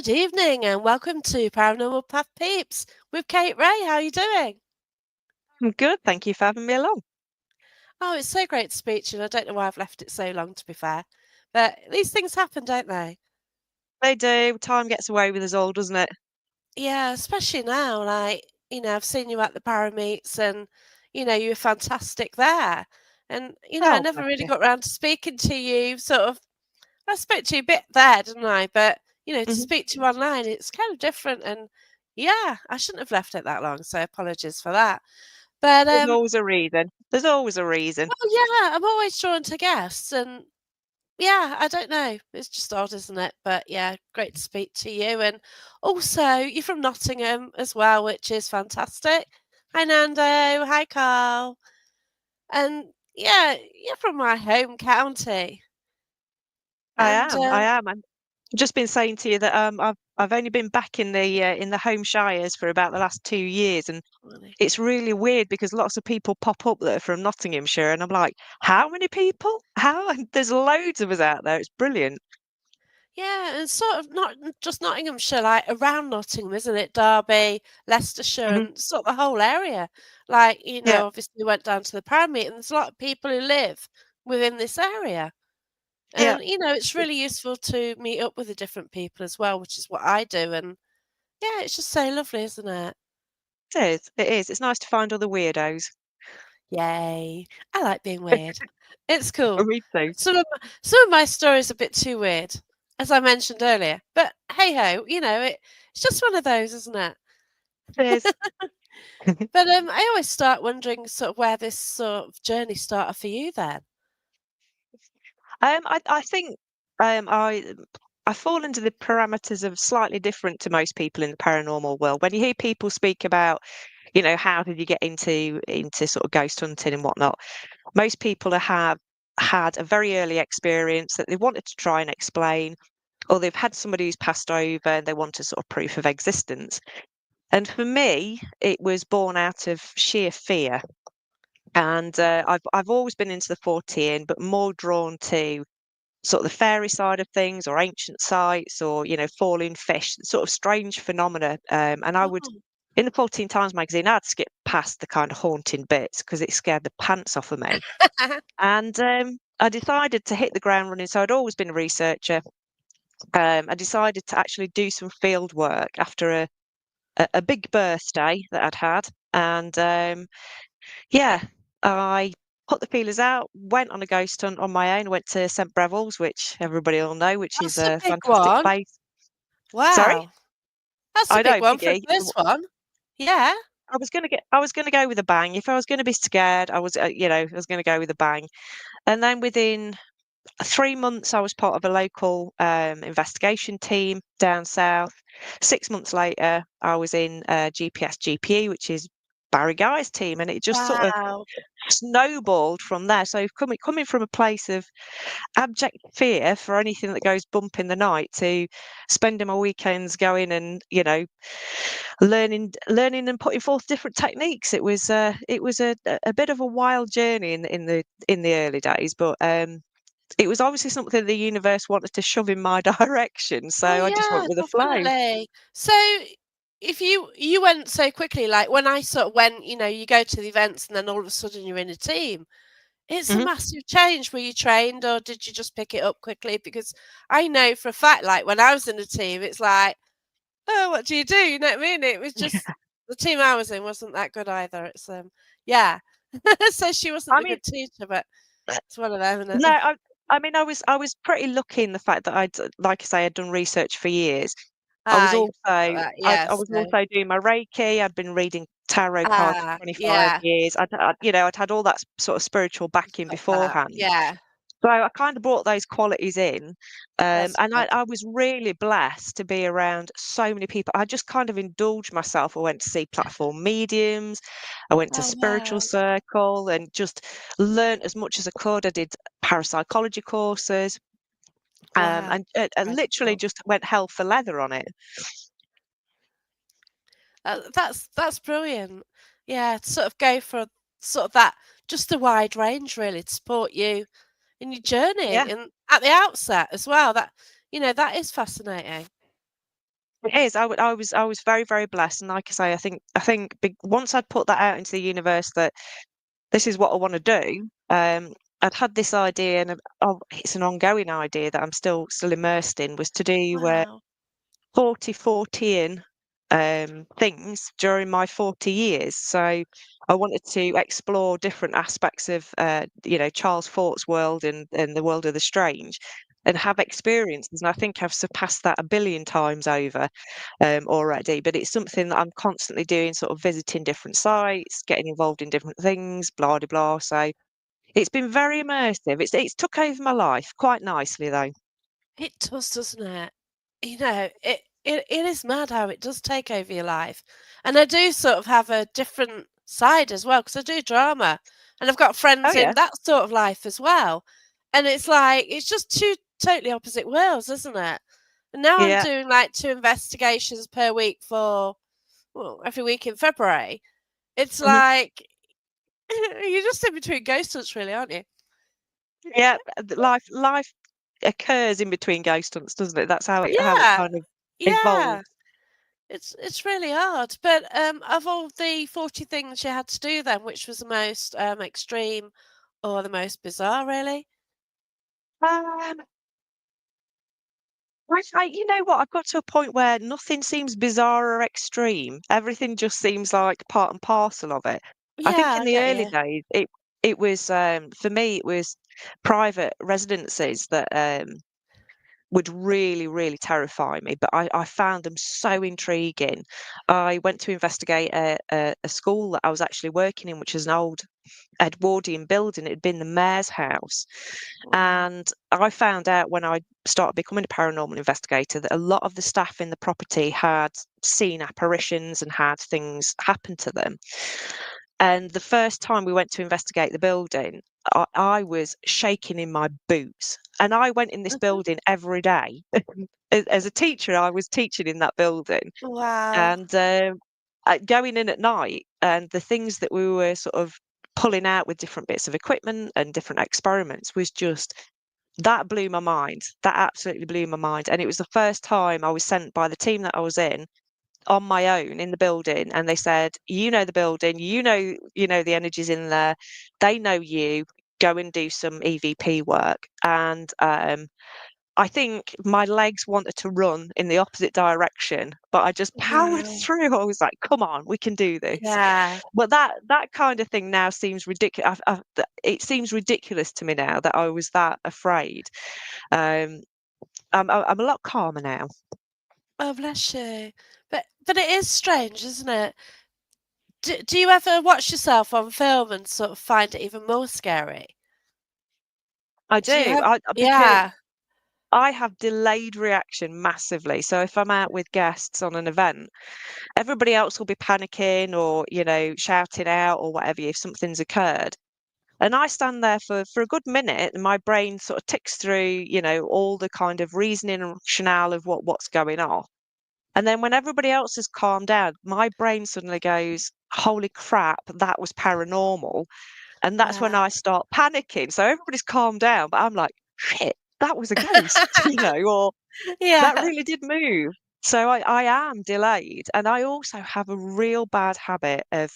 Good evening and welcome to Paranormal Path Peeps with Kate Ray. How are you doing? I'm good, thank you for having me along. Oh, it's so great to speak to you. I don't know why I've left it so long, to be fair. But these things happen, don't they? They do. Time gets away with us all, doesn't it? Yeah, especially now. I've seen you at the Parameets and, you were fantastic there. And, I Oh, never bless really you. got around to speaking to you. I spoke to you a bit there, didn't I? But, to Mhm. speak to you online, it's kind of different. And yeah, I shouldn't have left it that long. So apologies for that. But There's always a reason. There's always a reason. well, yeah, I'm always drawn to guests, and yeah, I don't know. It's just odd, isn't it? But yeah, great to speak to you. And also, you're from Nottingham as well, which is fantastic. Hi, Nando. Hi, Carl. And yeah, you're from my home county. I And am. I am. I've just been saying to you that I've only been back in the home shires for about the last 2 years, and Really. it's really weird because lots of people pop up that are from Nottinghamshire, and I'm like, how many people? How? And there's loads of us out there. It's brilliant. Yeah, and sort of not just Nottinghamshire, like around Nottingham, isn't it? Derby, Leicestershire, Hmm. and sort of the whole area. Like, Yeah, obviously we went down to the Parameet, and there's a lot of people who live within this area. yeah. And, it's really useful to meet up with the different people as well, which is what I do. And yeah, it's just so lovely, isn't it? It is. It is. It's nice to find other weirdos. Yay. I like being weird. It's cool. Me too. Some of my stories are a bit too weird, as I mentioned earlier. But hey ho, it's just one of those, isn't it? It is. But I always start wondering sort of where this sort of journey started for you then. I think I fall into the parameters of slightly different to most people in the paranormal world. When you hear people speak about, how did you get into sort of ghost hunting and whatnot, most people have had a very early experience that they wanted to try and explain, or they've had somebody who's passed over and they want a sort of proof of existence. And for me, it was born out of sheer fear. And I've always been into the 14, but more drawn to sort of the fairy side of things or ancient sites or falling fish, sort of strange phenomena, and I would, Oh. in the 14 Times magazine, I'd skip past the kind of haunting bits because it scared the pants off of me. And I decided to hit the ground running. So I'd always been a researcher. I decided to actually do some field work after a big birthday that I'd had. And yeah, I put the feelers out, went on a ghost hunt on my own, went to St Breville's, which everybody will know, which is That's a a big fantastic one. place. Sorry? Wow. That's a I big know, one for a biggie. first one. Yeah. I was gonna go with a bang. If I was gonna be scared, I was gonna go with a bang. And then within 3 months, I was part of a local investigation team down south. 6 months later, I was in GPS GPE, which is Barry Guy's team, and it just sort of Wow. snowballed from there. So coming from a place of abject fear for anything that goes bump in the night to spending my weekends going and learning and putting forth different techniques. It was a bit of a wild journey in the early days, but it was obviously something the universe wanted to shove in my direction, so Oh I just went yeah, with the flow. definitely. So if you went so quickly, like when I sort of went, you go to the events and then all of a sudden you're in a team. It's a Hmm. massive change. Were you trained or did you just pick it up quickly? Because I know for a fact, like when I was in a team, it's like, oh, what do? You know what I mean? It was just the team I was in wasn't that good either. Yeah. So she wasn't I a mean, good teacher, but it's one of them, isn't no, it? I was pretty lucky in the fact that like I say, I'd done research for years. I was You've also got I that. I Yeah. was So, also doing my Reiki. I'd been reading tarot cards for 25 yeah, years. I'd had all that sort of spiritual backing got that. beforehand. Yeah, So I kind of brought those qualities in, that's and I, good. I was really blessed to be around so many people. I just kind of indulged myself. I went to see platform mediums, I went to Oh, spiritual wow. circle, and just learnt as much as I could. I did parapsychology courses, Wow. and literally Incredible. just went hell for leather on it. That's brilliant. Yeah, to sort of go for sort of that just a wide range really to support you in your journey Yeah, and at the outset as well. That is fascinating. It is. I was very, very blessed, and like I say, I think once I'd put that out into the universe that this is what I want to do, I'd had this idea, and it's an ongoing idea that I'm still immersed in, was to do Wow. 40 40 things during my 40 years. So I wanted to explore different aspects of, Charles Fort's world and the world of the strange and have experiences. And I think I've surpassed that a billion times over already. But it's something that I'm constantly doing, sort of visiting different sites, getting involved in different things, blah, blah, blah. So it's been very immersive. It's took over my life quite nicely, though. It does, doesn't it? It is mad how it does take over your life. And I do sort of have a different side as well because I do drama, and I've got Oh, friends yeah. in that sort of life as well. And it's like it's just two totally opposite worlds, isn't it? And now I'm Yeah. doing like 2 investigations per week for, well, every week in February. It's Mhm. like you're just in between ghost hunts really, aren't you? Yeah, life occurs in between ghost hunts, doesn't it? That's how it Yeah, kind of yeah. evolves. It's really hard. But, of all the 40 things you had to do then, which was the most, extreme or the most bizarre, really? Um, you know what? I've got to a point where nothing seems bizarre or extreme. Everything just seems like part and parcel of it. I think Yeah, in I the get early you. days, it was for me, it was private residencies that would really, really terrify me. But I found them so intriguing. I went to investigate a school that I was actually working in, which is an old Edwardian building. It had been the mayor's house. Wow. And I found out when I started becoming a paranormal investigator that a lot of the staff in the property had seen apparitions and had things happen to them. And the first time we went to investigate the building, I was shaking in my boots. And I went in this building every day. As a teacher, I was teaching in that building. Wow. And going in at night, and the things that we were sort of pulling out with different bits of equipment and different experiments was just that blew my mind. That absolutely blew my mind. And it was the first time I was sent by the team that I was in on my own in the building, and they said, "You know the building, you know the energies in there. They know you. Go and do some EVP work." And I think my legs wanted to run in the opposite direction, but I just powered Wow. through. I was like, "Come on, we can do this." Yeah. But that kind of thing now seems ridiculous. It seems ridiculous to me now that I was that afraid. Um, I'm a lot calmer now. Oh, bless you. But it is strange, isn't it? Do you ever watch yourself on film and sort of find it even more scary? I Do you do. have Because Yeah. I have delayed reaction massively. So if I'm out with guests on an event, everybody else will be panicking or, shouting out or whatever if something's occurred. And I stand there for a good minute and my brain sort of ticks through, all the kind of reasoning and rationale of what's going on. And then when everybody else has calmed down, my brain suddenly goes, "Holy crap, that was paranormal." And that's when Yeah. I start panicking. So everybody's calmed down, but I'm like, "Shit, that was a ghost," or that Yeah. really did move. So I am delayed. And I also have a real bad habit of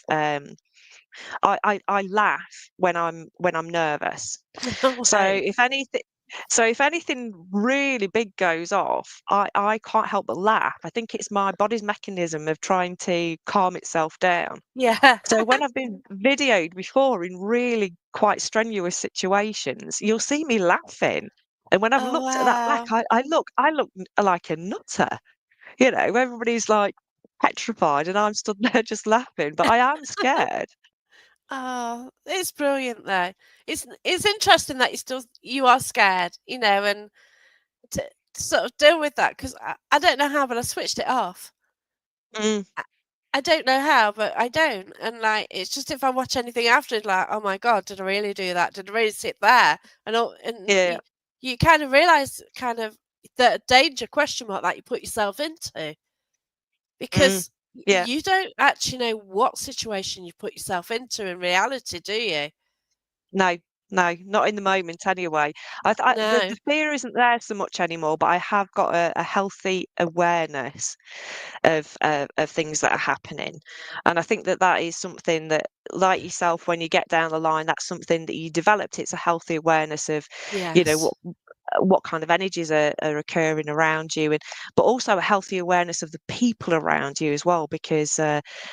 I laugh when I'm nervous. No So way. if anything really big goes off, I can't help but laugh. I think it's my body's mechanism of trying to calm itself down. Yeah. So when I've been videoed before in really quite strenuous situations, you'll see me laughing. And when I've Oh, looked at that back, wow. I look like a nutter. Everybody's like petrified and I'm stood there just laughing, but I am scared. Oh, it's brilliant though. It's interesting that you are scared, and to sort of deal with that because I don't know how, but I switched it off. Mm, I, I don't know how, but I don't. And like, it's just if I watch anything after, it's like, oh my god, did I really do that? Did I really sit there? And yeah. you kind of realize kind of the danger question mark that you put yourself into Mm, because yeah. you don't actually know what situation you put yourself into in reality, do you? No. No, not in the moment anyway. The No. fear isn't there so much anymore, but I have got a healthy awareness of things that are happening, and I think that that is something that, like yourself, when you get down the line, that's something that you developed. It's a healthy awareness of, you know, Yes. what kind of energies are occurring around you, and but also a healthy awareness of the people around you as well, because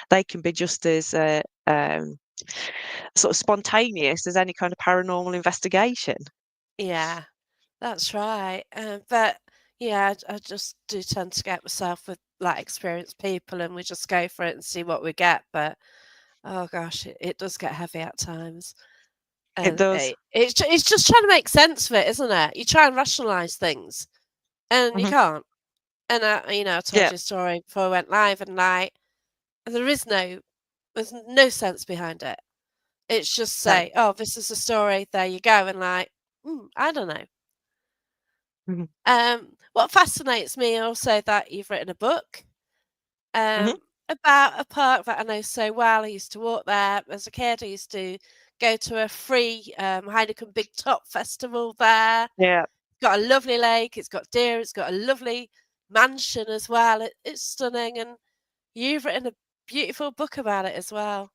they can be just as sort of spontaneous as any kind of paranormal investigation. Yeah, that's right. But yeah, I just do tend to get myself with like experienced people, and we just go for it and see what we get. But oh gosh, it does get heavy at times, It and does. it's just trying to make sense of it, isn't it? You try and rationalize things, and you Hmm. can't. And I told Yeah, you a story before I went live, and like there's no sense behind it. It's just no. say, oh, this is a story. There you go, and like, I don't know. Hmm. What fascinates me also that you've written a book Hmm. about a park that I know so well. I used to walk there as a kid. I used to go to a free Heineken Big Top festival there. Yeah. Got a lovely lake. It's got deer. It's got a lovely mansion as well. It's stunning, and you've written a beautiful book about it as well.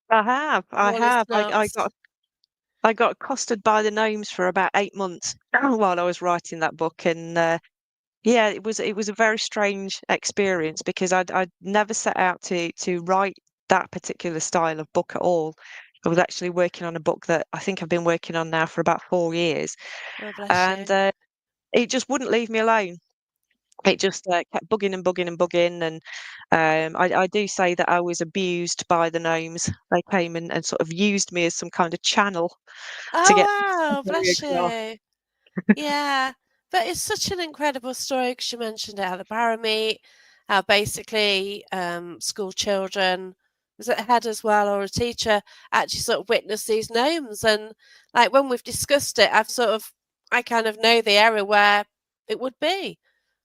I have. I Wallace have. Knots. I got accosted by the gnomes for about 8 months while I was writing that book, and yeah, it was a very strange experience because I'd never set out to write that particular style of book at all. I was actually working on a book that I think I've been working on now for about 4 years, Oh, bless and you. it just wouldn't leave me alone. It just kept bugging and bugging and bugging, and I do say that I was abused by the gnomes. They came and sort of used me as some kind of channel to Oh, get the wow. story Bless across. you. Yeah, but it's such an incredible story because you mentioned how the Paramete, how basically school children, was it a head as well or a teacher, actually sort of witnessed these gnomes. And like when we've discussed it, I kind of know the area where it would be.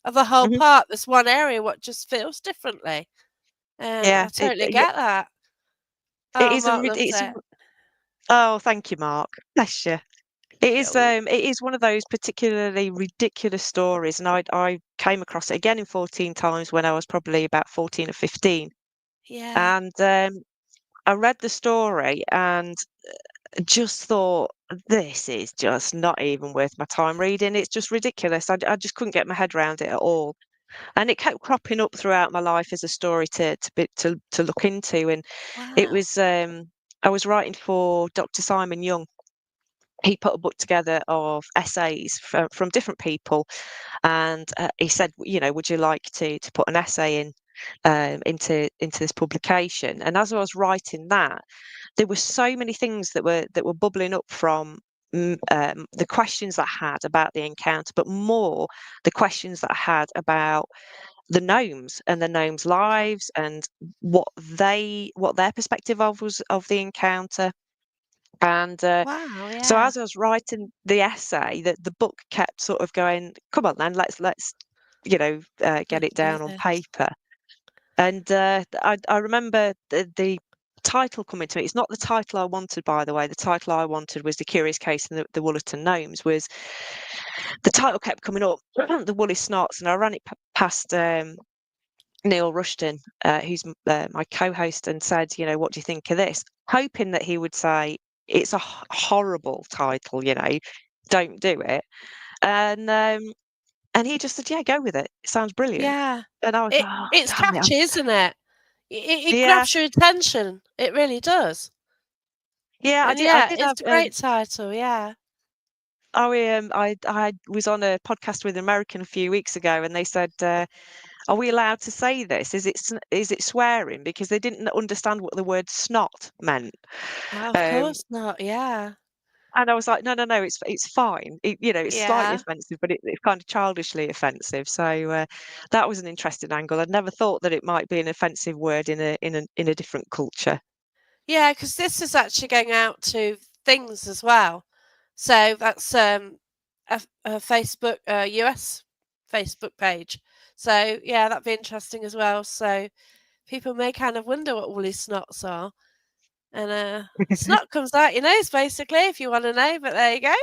Of the whole Mhm. park, there's one area what just feels differently. And Yeah, I totally get that. it Oh, is Mark loves it. oh, thank you, Mark. Bless you. Oh, It is one of those particularly ridiculous stories, and I came across it again in 14 times when I was probably about 14 or 15. yeah. And I read the story and just thought, this is just not even worth my time reading. It's just ridiculous. I just couldn't get my head around it at all. And it kept cropping up throughout my life as a story to look into. And it Wow. was I was writing for Dr. Simon Young. He put a book together of essays from different people, and he said, you know, would you like to put an essay in into this publication? And as I was writing that, there were so many things that were bubbling up from the questions that I had about the encounter, but more the questions that I had about the gnomes and the gnomes' lives and what their perspective of was of the encounter. And Wow. so Yeah. as I was writing the essay, that the book kept sort of going, "Come on, then, let's get Let's it do down on this. paper." And I remember the title coming to me. It's not the title I wanted, by the way. The title I wanted was "The Curious Case of the Woollerton Gnomes." Was the title kept coming up, the Woolly Snots, and I ran it past Neil Rushton, who's my co-host, and said, you know, what do you think of this? Hoping that he would say, it's a horrible title, you know, don't do it. And and he just said, yeah, go with it. It sounds brilliant. Yeah. And I was It like, oh, it's damn it. catchy, isn't it? It Yeah, grabs your attention. It really does. yeah, And I yeah, did have it's a great title, yeah. I was on a podcast with an American a few weeks ago, and they said, "Are we allowed to say this? Is it swearing?" Because they didn't understand what the word snot meant. Oh, of Um, course not, yeah. And I was like, "No, no, no, it's fine." You know, it's slightly Yeah. offensive, but it's kind of childishly offensive. So that was an interesting angle. I'd never thought that it might be an offensive word in a different culture. Yeah, because this is actually going out to things as well. So that's, a Facebook, US Facebook page. So, yeah, that'd be interesting as well. So people may kind of wonder what woolly snots are. and, snot comes out your nose basically, if you wanna know, but there you go.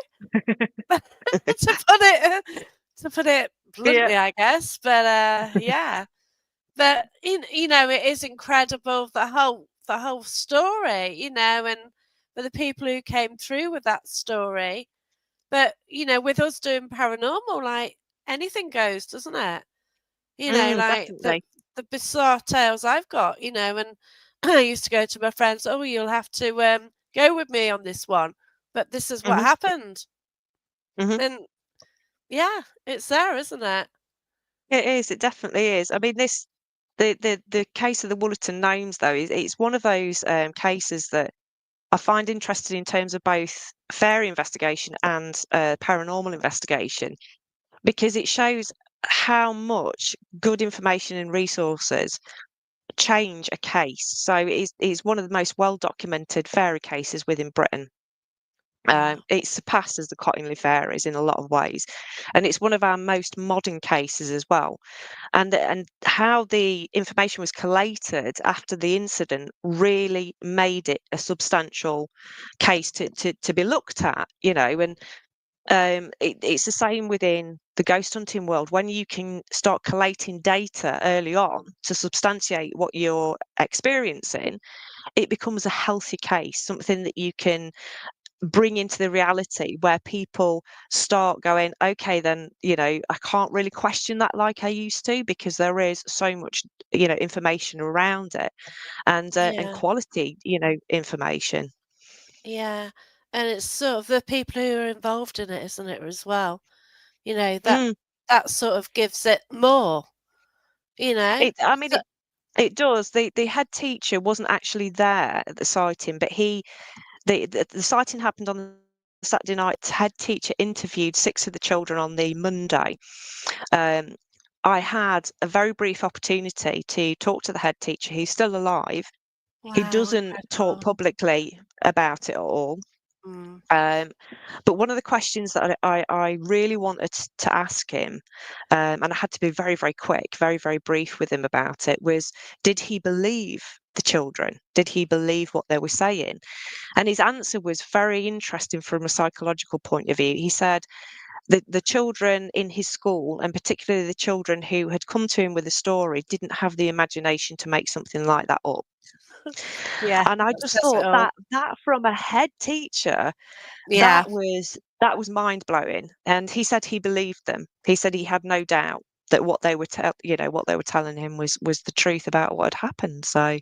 To put it to put it Yeah. bluntly, I guess, but, yeah. But, it is incredible, the whole story, and for the people who came through with that story. But, with us doing paranormal, like, anything goes, doesn't it? Like, the Definitely. the bizarre tales I've got, and I used to go to my friends, "Oh, you'll have to, go with me on this one, but this is what Mhm, happened." mhm. And, yeah, it's there, isn't it? It is, it definitely is. I mean, the case of the Woollerton Gnomes, though, is it's one of those, cases that I find interesting in terms of both fairy investigation and, paranormal investigation, because it shows how much good information and resources change a case. So it is one of the most well-documented fairy cases within Britain. Wow. It surpasses the Cottingley Fairies in a lot of ways, and it's one of our most modern cases as well. And how the information was collated after the incident really made it a substantial case to be looked at, and it's the same within the ghost hunting world. When you can start collating data early on to substantiate what you're experiencing, it becomes a healthy case, something that you can bring into the reality where people start going, okay, then, I can't really question that like I used to, because there is so much, information around it, and Yeah, quality, information. yeah, and it's sort of the people who are involved in it, isn't it, as well? You know, that Mm. that sort of gives it more, you know? I mean, So it does. The head teacher wasn't actually there at the sighting, but the sighting happened on the Saturday night. Head teacher interviewed 6 of the children on the Monday. Um, I had a very brief opportunity to talk to the head teacher, who's still alive. He wow, doesn't talk incredible. publicly about it at all. Mm. Um, but one of the questions that I really wanted to ask him, and I had to be very, very quick, very, very brief with him about it, was, did he believe the children? Did he believe what they were saying? And his answer was very interesting from a psychological point of view. He said the children in his school, and particularly the children who had come to him with a story, didn't have the imagination to make something like that up. Yeah, And I that just says it thought all. that from a head teacher, Yeah, that was mind blowing. And he said he believed them. He said he had no doubt that what they were telling him was the truth about what had happened. So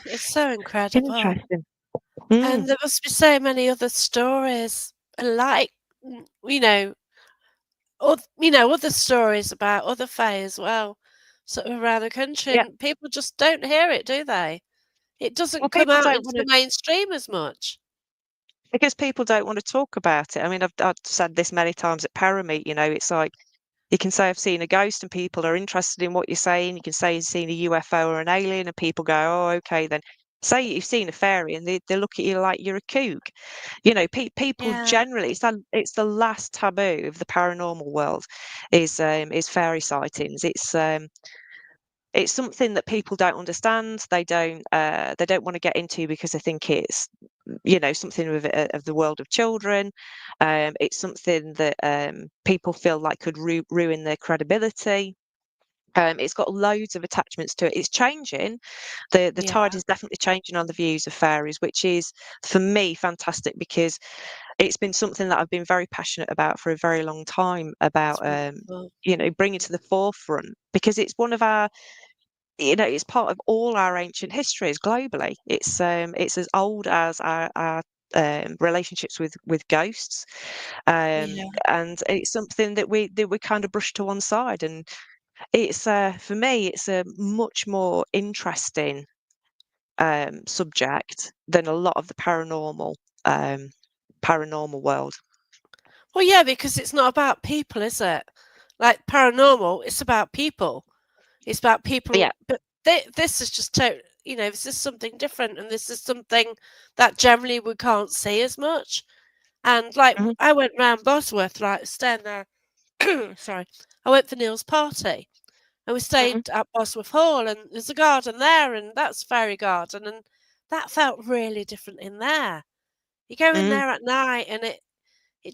it's so incredible. interesting. Mm, And there must be so many other stories like, other stories about other fae as well, sort of around the country, yeah. and people just don't hear it, do they? It Well, doesn't come people out don't into want the to mainstream as much. because people don't want to talk about it. I mean, I've said this many times at Parameet. It's like you can say I've seen a ghost, and people are interested in what you're saying. You can say you've seen a UFO or an alien, and people go, "Oh, okay." Then say you've seen a fairy, and they look at you like you're a kook. People Yeah, generally, it's the last taboo of the paranormal world, is fairy sightings. It's something that people don't understand. They don't want to get into because they think it's something of the world of children. It's something that people feel like could ruin their credibility. It's got loads of attachments to it. It's changing. The yeah, tide is definitely changing on the views of fairies, which is for me fantastic, because it's been something that I've been very passionate about for a very long time, about it's wonderful. bringing to the forefront, because it's one of our it's part of all our ancient histories globally. It's as old as our relationships with ghosts, Yeah. and it's something that we kind of brush to one side. And it's for me, it's a much more interesting subject than a lot of the um, paranormal world. Well, yeah, because it's not about people, is it? Like paranormal, it's about people. It's about Yeah. people, but this is just this is something different, and this is something that generally we can't see as much. And like Hmm. I went round Bosworth, like staying there. Sorry, I went for Neil's party, and we Hmm. stayed at Bosworth Hall, and there's a garden there, and that's fairy garden, and that felt really different in there. You go in Mm, there at night and it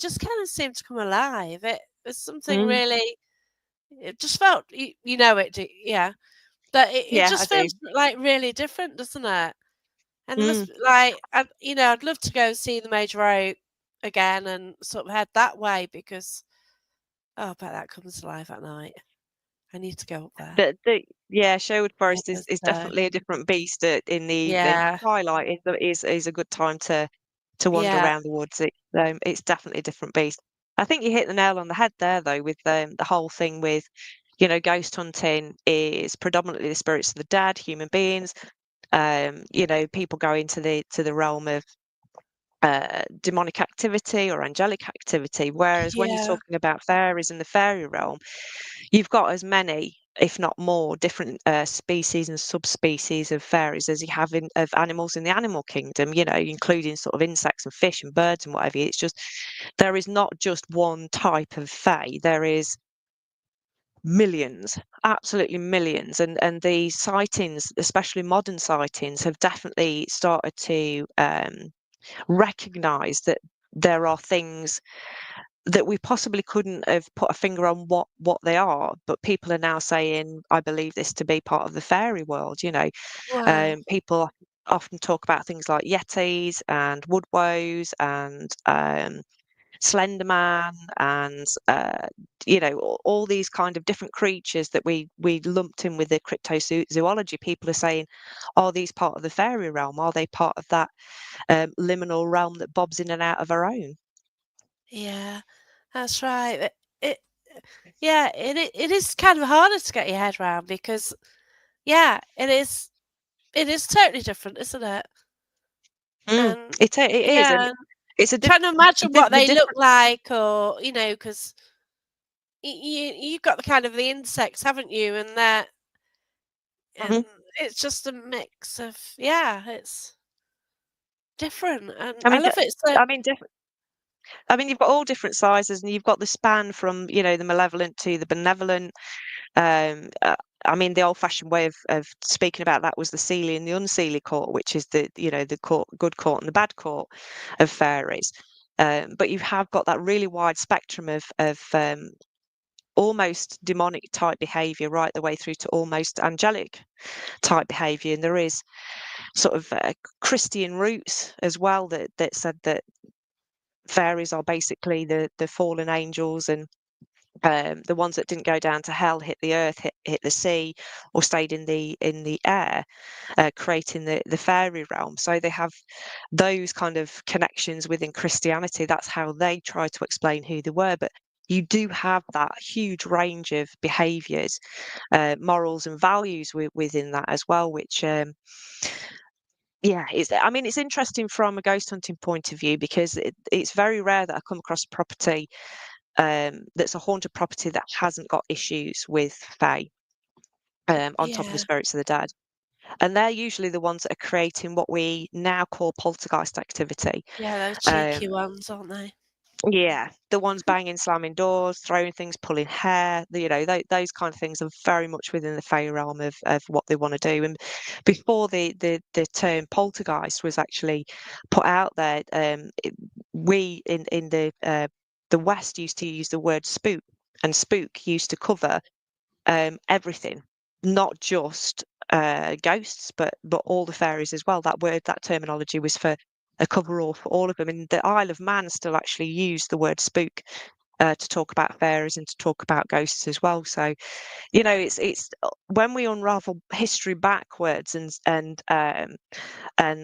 just kind of seemed to come alive. It was something mm. really. It just felt you know it, yeah. But it Yeah, I just do. feels like really different, doesn't it? And there Mm. must be like I'd love to go see the Major Oak again and sort of head that way because oh, I bet that comes alive at night. I need to go up there. The yeah, Sherwood I Forest is guess so. definitely a different beast in the evening. Yeah, Twilight is a good time to wander yeah, around the woods. It's definitely a different beast. I think you hit the nail on the head there, though, with the whole thing with, ghost hunting is predominantly the spirits of the dead, human beings. People go into the realm of demonic activity or angelic activity. Whereas when you're yeah, talking about fairies in the fairy realm, you've got as many, if not more, different species and subspecies of fairies as you have of animals in the animal kingdom, including sort of insects and fish and birds and whatever. It's just, there is not just one type of fae, there is millions, absolutely millions. And the sightings, especially modern sightings, have definitely started to recognize that there are things that we possibly couldn't have put a finger on what they are, but people are now saying, I believe this to be part of the fairy world. wow, People often talk about things like yetis and woodwows and slender man and all these kind of different creatures that we lumped in with the cryptozoology. People are saying, are these part of the fairy realm? Are they part of that liminal realm that bobs in and out of our own? yeah, that's right. It yeah, it is kind of harder to get your head around because yeah, it is totally different, isn't it? Mm, And it is, and yeah, it's trying to imagine what the they look different. like, or because you've got the kind of the insects, haven't you? And Mhm. it's just a mix of yeah, it's different, and I I mean, love it. So I mean, you've got all different sizes, and you've got the span from the malevolent to the benevolent. Um, uh, I mean, the old-fashioned way of speaking about that was the Seelie and the Unseelie court, which is the court, good court and the bad court of fairies. But you have got that really wide spectrum of almost demonic type behaviour right the way through to almost angelic type behaviour. And there is sort of Christian roots as well that said that fairies are basically the fallen angels, and the ones that didn't go down to hell, hit the earth, hit the sea, or stayed in the air, creating the fairy realm. So they have those kind of connections within Christianity. That's how they try to explain who they were. But you do have that huge range of behaviours, morals, and values within that as well, which yeah, I mean, it's interesting from a ghost hunting point of view because it's very rare that I come across a property that's a haunted property that hasn't got issues with fae, on top of the yeah, spirits of the dead. And they're usually the ones that are creating what we now call poltergeist activity. yeah, those cheeky Um, ones, aren't they? yeah, the ones banging, slamming doors, throwing things, pulling hair, those kind of things are very much within the fae realm of what they want to do. And before the term poltergeist was actually put out there, we in the West used to use the word spook, and spook used to cover everything, not just ghosts, but all the fairies as well. That terminology was for a cover-all for all of them. And the Isle of Man still actually used the word spook to talk about fairies and to talk about ghosts as well. So it's when we unravel history backwards and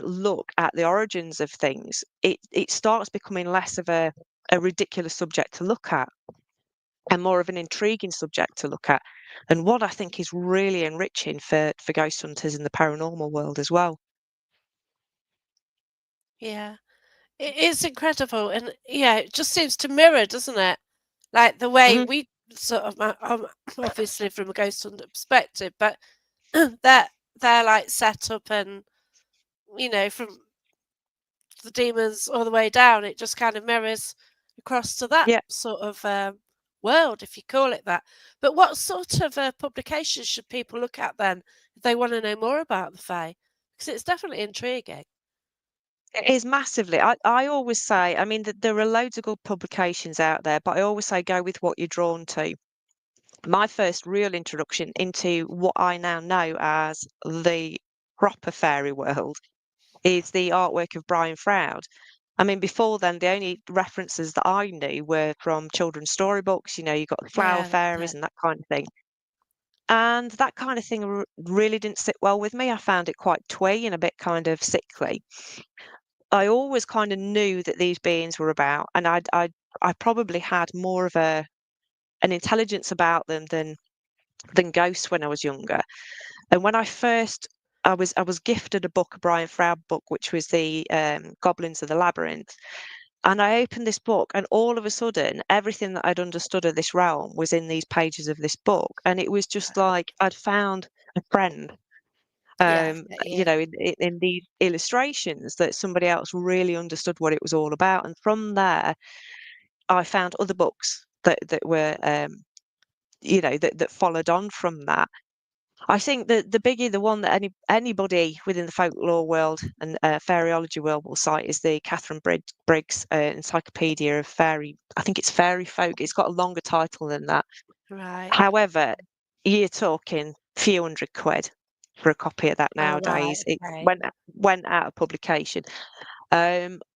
look at the origins of things, it starts becoming less of a ridiculous subject to look at and more of an intriguing subject to look at, and what I think is really enriching for ghost hunters in the paranormal world as well. Yeah, it is incredible, and yeah, it just seems to mirror, doesn't it? Like the way Hmm. we sort of, obviously from a ghost hunter perspective, but they're they're like set up and from the demons all the way down, it just kind of mirrors across to that Yeah. sort of world, if you call it that. But what sort of publications should people look at then if they want to know more about the Fae? Because it's definitely intriguing. It is massively. I always say, I mean, there are loads of good publications out there, but I always say go with what you're drawn to. My first real introduction into what I now know as the proper fairy world is the artwork of Brian Froud. I mean, before then, the only references that I knew were from children's storybooks. You know, you got the flower Yeah, that's fairies it. and that kind of thing. And that kind of thing really didn't sit well with me. I found it quite twee and a bit kind of sickly. I always kind of knew that these beings were about, and I probably had more of an intelligence about them than ghosts when I was younger. And when I first I was gifted a book, a Brian Froud book, which was the Goblins of the Labyrinth. And I opened this book, and all of a sudden, everything that I'd understood of this realm was in these pages of this book. And it was just like I'd found a friend, Yeah, get you you. know, in these illustrations that somebody else really understood what it was all about. And from there, I found other books that were, you know, that followed on from that. I think that the biggie, the one that anybody within the folklore world and fairyology world will cite is the Catherine Briggs Encyclopedia of Fairy. I think it's Fairy Folk. It's got a longer title than that. Right. However, you're talking few £100 for a copy of that Oh, right, nowadays. It okay. went out of publication.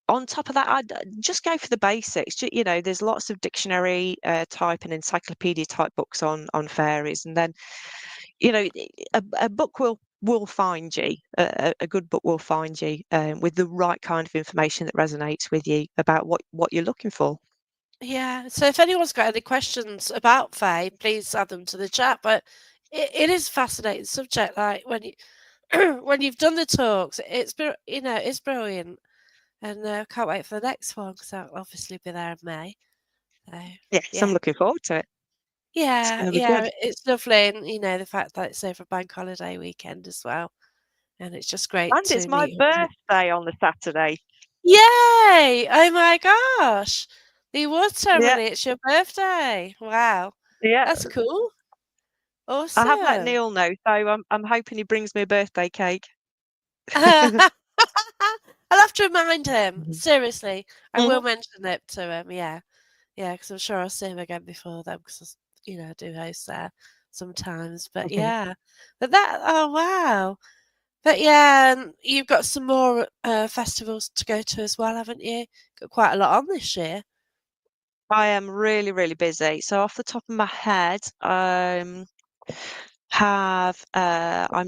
On top of that, I'd just go for the basics. You know, there's lots of dictionary type and encyclopedia type books on fairies, and then you know, a book will find you. A good book will find you with the right kind of information that resonates with you about what you're looking for. Yeah, so if anyone's got any questions about Faye, please add them to the chat. But it is a fascinating subject. Like when you when you've done the talks, it's brilliant, and can't wait for the next one because I'll obviously be there in May. So Yes, I'm yeah, looking forward to it. It's yeah, going to be good. yeah. It's lovely, and the fact that it's over bank holiday weekend as well, and it's just great And it's to my meet up. birthday on the Saturday. Yay! Oh my gosh, the award Yeah, ceremony. It's your birthday. Wow, yeah. that's cool. I have let Awesome. Neil know, so I'm hoping he brings me a birthday cake. I'll have to remind him. Mhm. Seriously, I will Mhm. mention it to him. Yeah, yeah, because I'm sure I'll see him again before then because I do host there sometimes. But Mhm. yeah, oh wow. But yeah, and you've got some more festivals to go to as well, haven't you? Got quite a lot on this year. I am really, really busy. So off the top of my head, I'm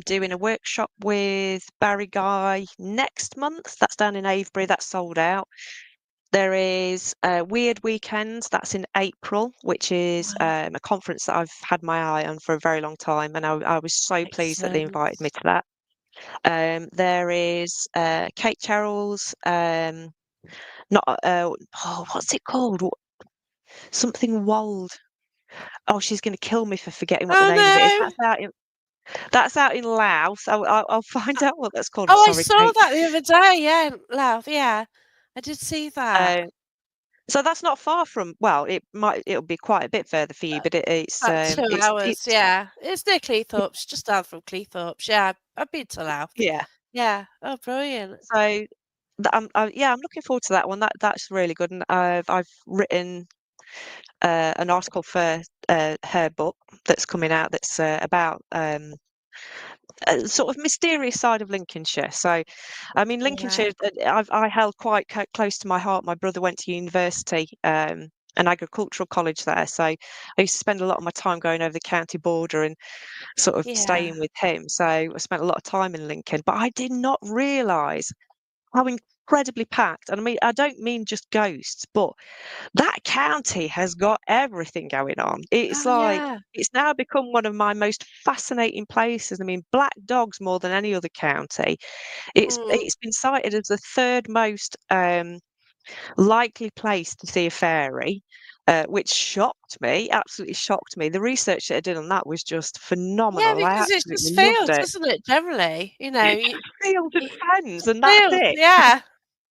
doing a workshop with Barry Guy next month. That's down in Avebury. That's sold out. There is Weird Weekends. That's in April, which is Wow, a conference that I've had my eye on for a very long time, and I was so pleased that they excellent. invited me to that. There is Kate Cheryl's not what's it called? Something Wold. Oh, she's going to kill me for forgetting what the Oh name of it is. no! That's out in Laos. I'll find out what that's called. I'm Oh, I sorry, saw Kate. that the other day. Yeah, Laugh. Yeah, I did see that. Uh, so that's not far from. Well, it'll be quite a bit further for you, but About 2 hours, it's yeah. It's near Cleethorpes, just down from Cleethorpes. Yeah, I've been to Louth. yeah. Yeah. Oh, brilliant. So I'm looking forward to that one. That's really good, and I've written an article for her book that's coming out that's about a sort of mysterious side of Lincolnshire. So, I mean, Lincolnshire, Right. I held quite close to my heart. My brother went to university, an agricultural college there. So I used to spend a lot of my time going over the county border and sort of Yeah. staying with him. So I spent a lot of time in Lincoln, but I did not realise how incredibly packed. And I mean, I don't mean just ghosts, but that county has got everything going on. It's Oh, like yeah. it's now become one of my most fascinating places. I mean, Black Dog's more than any other county. Mm. It's been cited as the third most likely place to see a fairy, which shocked me, absolutely shocked me. The research that I did on that was just Yeah, phenomenal. I because it's absolutely just loved fields, it. isn't it, generally? It's fields and fens, It's and that's fields, it. yeah.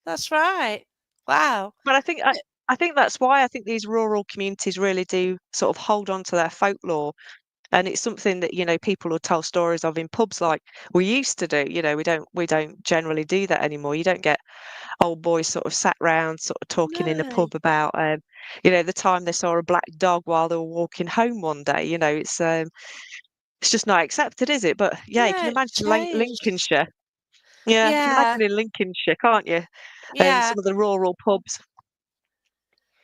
That's right. Wow. But I think that's why I think these rural communities really do sort of hold on to their folklore. and it's something that, people will tell stories of in pubs like we used to do. We don't generally do that anymore. You don't get old boys sort of sat round sort of talking in a No. pub about, the time they saw a black dog while they were walking home one day. It's just not accepted, is it? But yeah, you No, can it's imagine changed. Lincolnshire. Yeah, you can Yeah, imagine in Lincolnshire, can't you? And yeah, some of the rural pubs.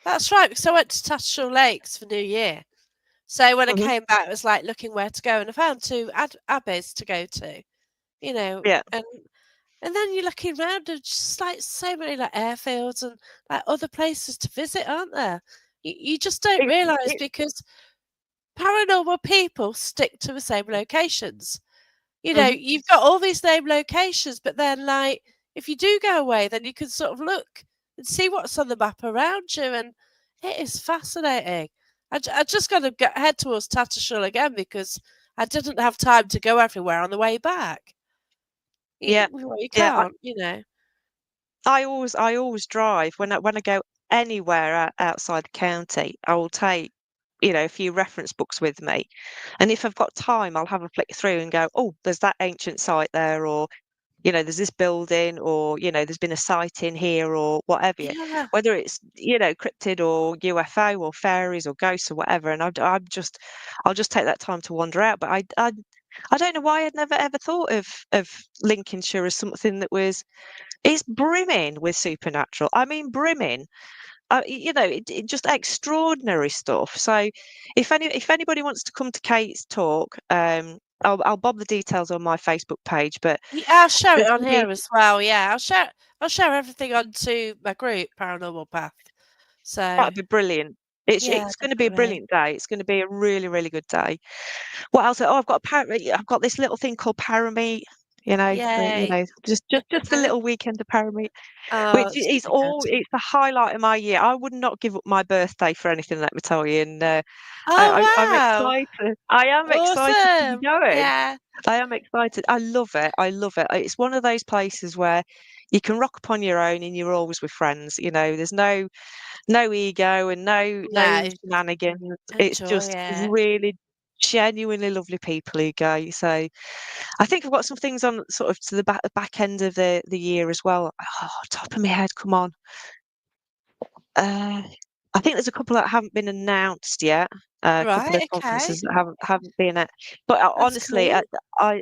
that's right, because I went to Tattershall Lakes for New Year. So when I Hmm. came back, it was like looking where to go, and I found two abbeys to go to, you know, Yeah. and then you're looking around and just like so many like airfields and like other places to visit, aren't there? You just don't It, realise it, because paranormal people stick to the same locations. mhm. You've got all these named locations, but then, like, if you do go away, then you can sort of look and see what's on the map around you, and it is fascinating. I just got to head towards Tattershall again because I didn't have time to go everywhere on the way back. Yeah. Well, you Yeah. can't. I always drive when I go anywhere outside the county. I will take, a few reference books with me, and if I've got time, I'll have a flick through and go, oh, there's that ancient site there, or there's this building, or there's been a sighting here, or whatever. Yeah, Whether it's cryptid or UFO or fairies or ghosts or whatever, and I'll just take that time to wander out. But I don't know why I'd never ever thought of Lincolnshire as something that was it's brimming with supernatural. I mean, brimming. Just extraordinary stuff. So, if anybody wants to come to Kate's talk, I'll bob the details on my Facebook page. But yeah, I'll share it there's on going to be here as well. Yeah, I'll share everything onto my group, Paranormal Path. So that'd be brilliant. It's yeah, it's going to be a definitely. brilliant day. It's going to be a really really good day. What else? Oh, I've got this little thing called Parameet. Yay. Just a little weekend of Parameet. Oh, Which it's is gonna be good. it's the highlight of my year. I would not give up my birthday for anything, let me tell you. And Oh, I'm wow. excited. I am excited to be Awesome. going. Yeah. I am excited. I love it. I love it. It's one of those places where you can rock up on your own and you're always with friends. There's no ego and no No, shenanigans. It's enjoy just it. really genuinely lovely people who go. So I think I've got some things on sort of to the back end of the year as well. Oh, top of my head, come on. Uh, I think there's a couple that haven't been announced yet. A couple of Right, okay. conferences that haven't been at. But That's honestly, cool. I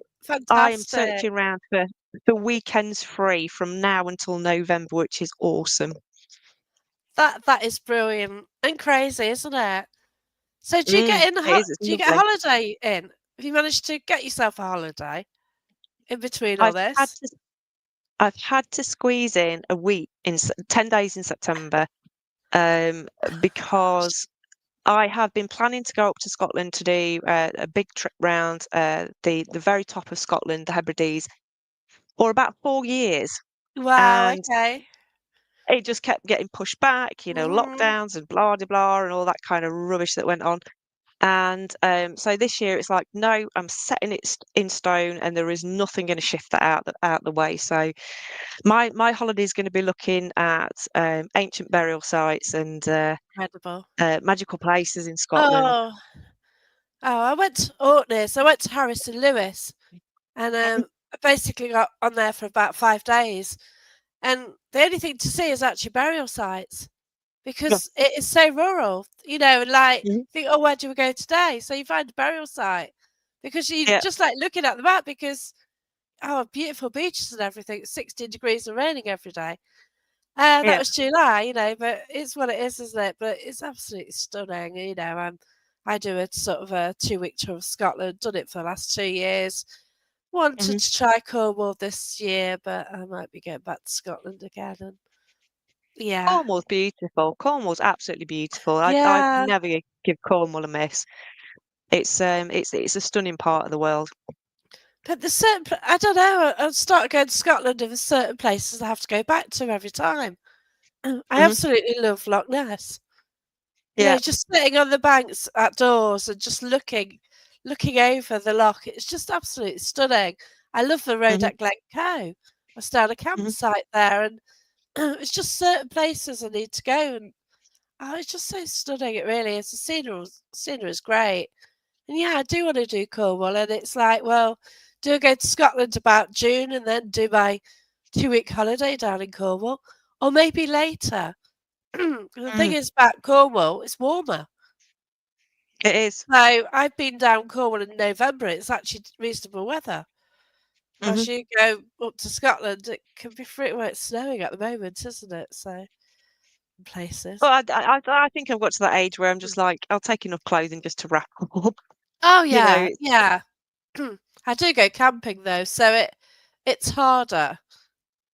am Fantastic. searching around for weekends free from now until November, which is awesome. That is brilliant and crazy, isn't it? So It is. It's do you get a lovely. holiday in? Have you managed to get yourself a holiday in between all I've had this? to I've had to squeeze in a week 10 days in September, um, Gosh. because I have been planning to go up to Scotland to do a big trip round the very top of Scotland, the Hebrides, for about 4 years, Wow, and okay. it just kept getting pushed back, Mhm. lockdowns and blah de blah and all that kind of rubbish that went on. And so this year it's like, no, I'm setting it in stone, and there is nothing going to shift that out the way. So my holiday is going to be looking at ancient burial sites and Incredible. magical places in Scotland. Oh, oh, I went to Orkneys. I went to Harrison Lewis, and Mhm. I basically got on there for about 5 days. And the only thing to see is actually burial sites Yeah. because it is so rural, and like Mhm. think, oh, where do we go today? So you find a burial site because you Yeah. just like looking at the map because oh, beautiful beaches and everything. It's 16 degrees and raining every day. That Yeah. was July, but it's what it is, isn't it? But it's absolutely stunning. I do a sort of a 2 week tour of Scotland. Done it for the last 2 years. Wanted Mhm. to try Cornwall this year, but I might be going back to Scotland again. And yeah, Cornwall's beautiful. Cornwall's absolutely beautiful. I'd yeah. never give Cornwall a miss. It's a stunning part of the world. But there's I don't know. I started going to Scotland, and there's certain places I have to go back to every time. I Hmm. absolutely love Loch Ness. Yeah. Just sitting on the banks outdoors and just looking over the loch. It's just absolutely stunning. I love the road Hmm. at Glencoe. I stay on a Hmm. campsite there, and it's just certain places I need to go. And oh, it's just so stunning. It really is. The scenery is great. And yeah, I do want to do Cornwall, and it's like, well, do I go to Scotland about June and then do my 2-week holiday down in Cornwall, or maybe later? The thing Mm, is, about Cornwall, it's warmer. it is. So I've been down Cornwall in November. It's actually reasonable weather. As Mhm. you go up to Scotland, it can be pretty well it's snowing at the moment, isn't it? So in places. Well, I think I've got to that age where I'm just like, I'll take enough clothing just to wrap up. Oh You know, yeah, it's yeah. I do go camping though, so it's harder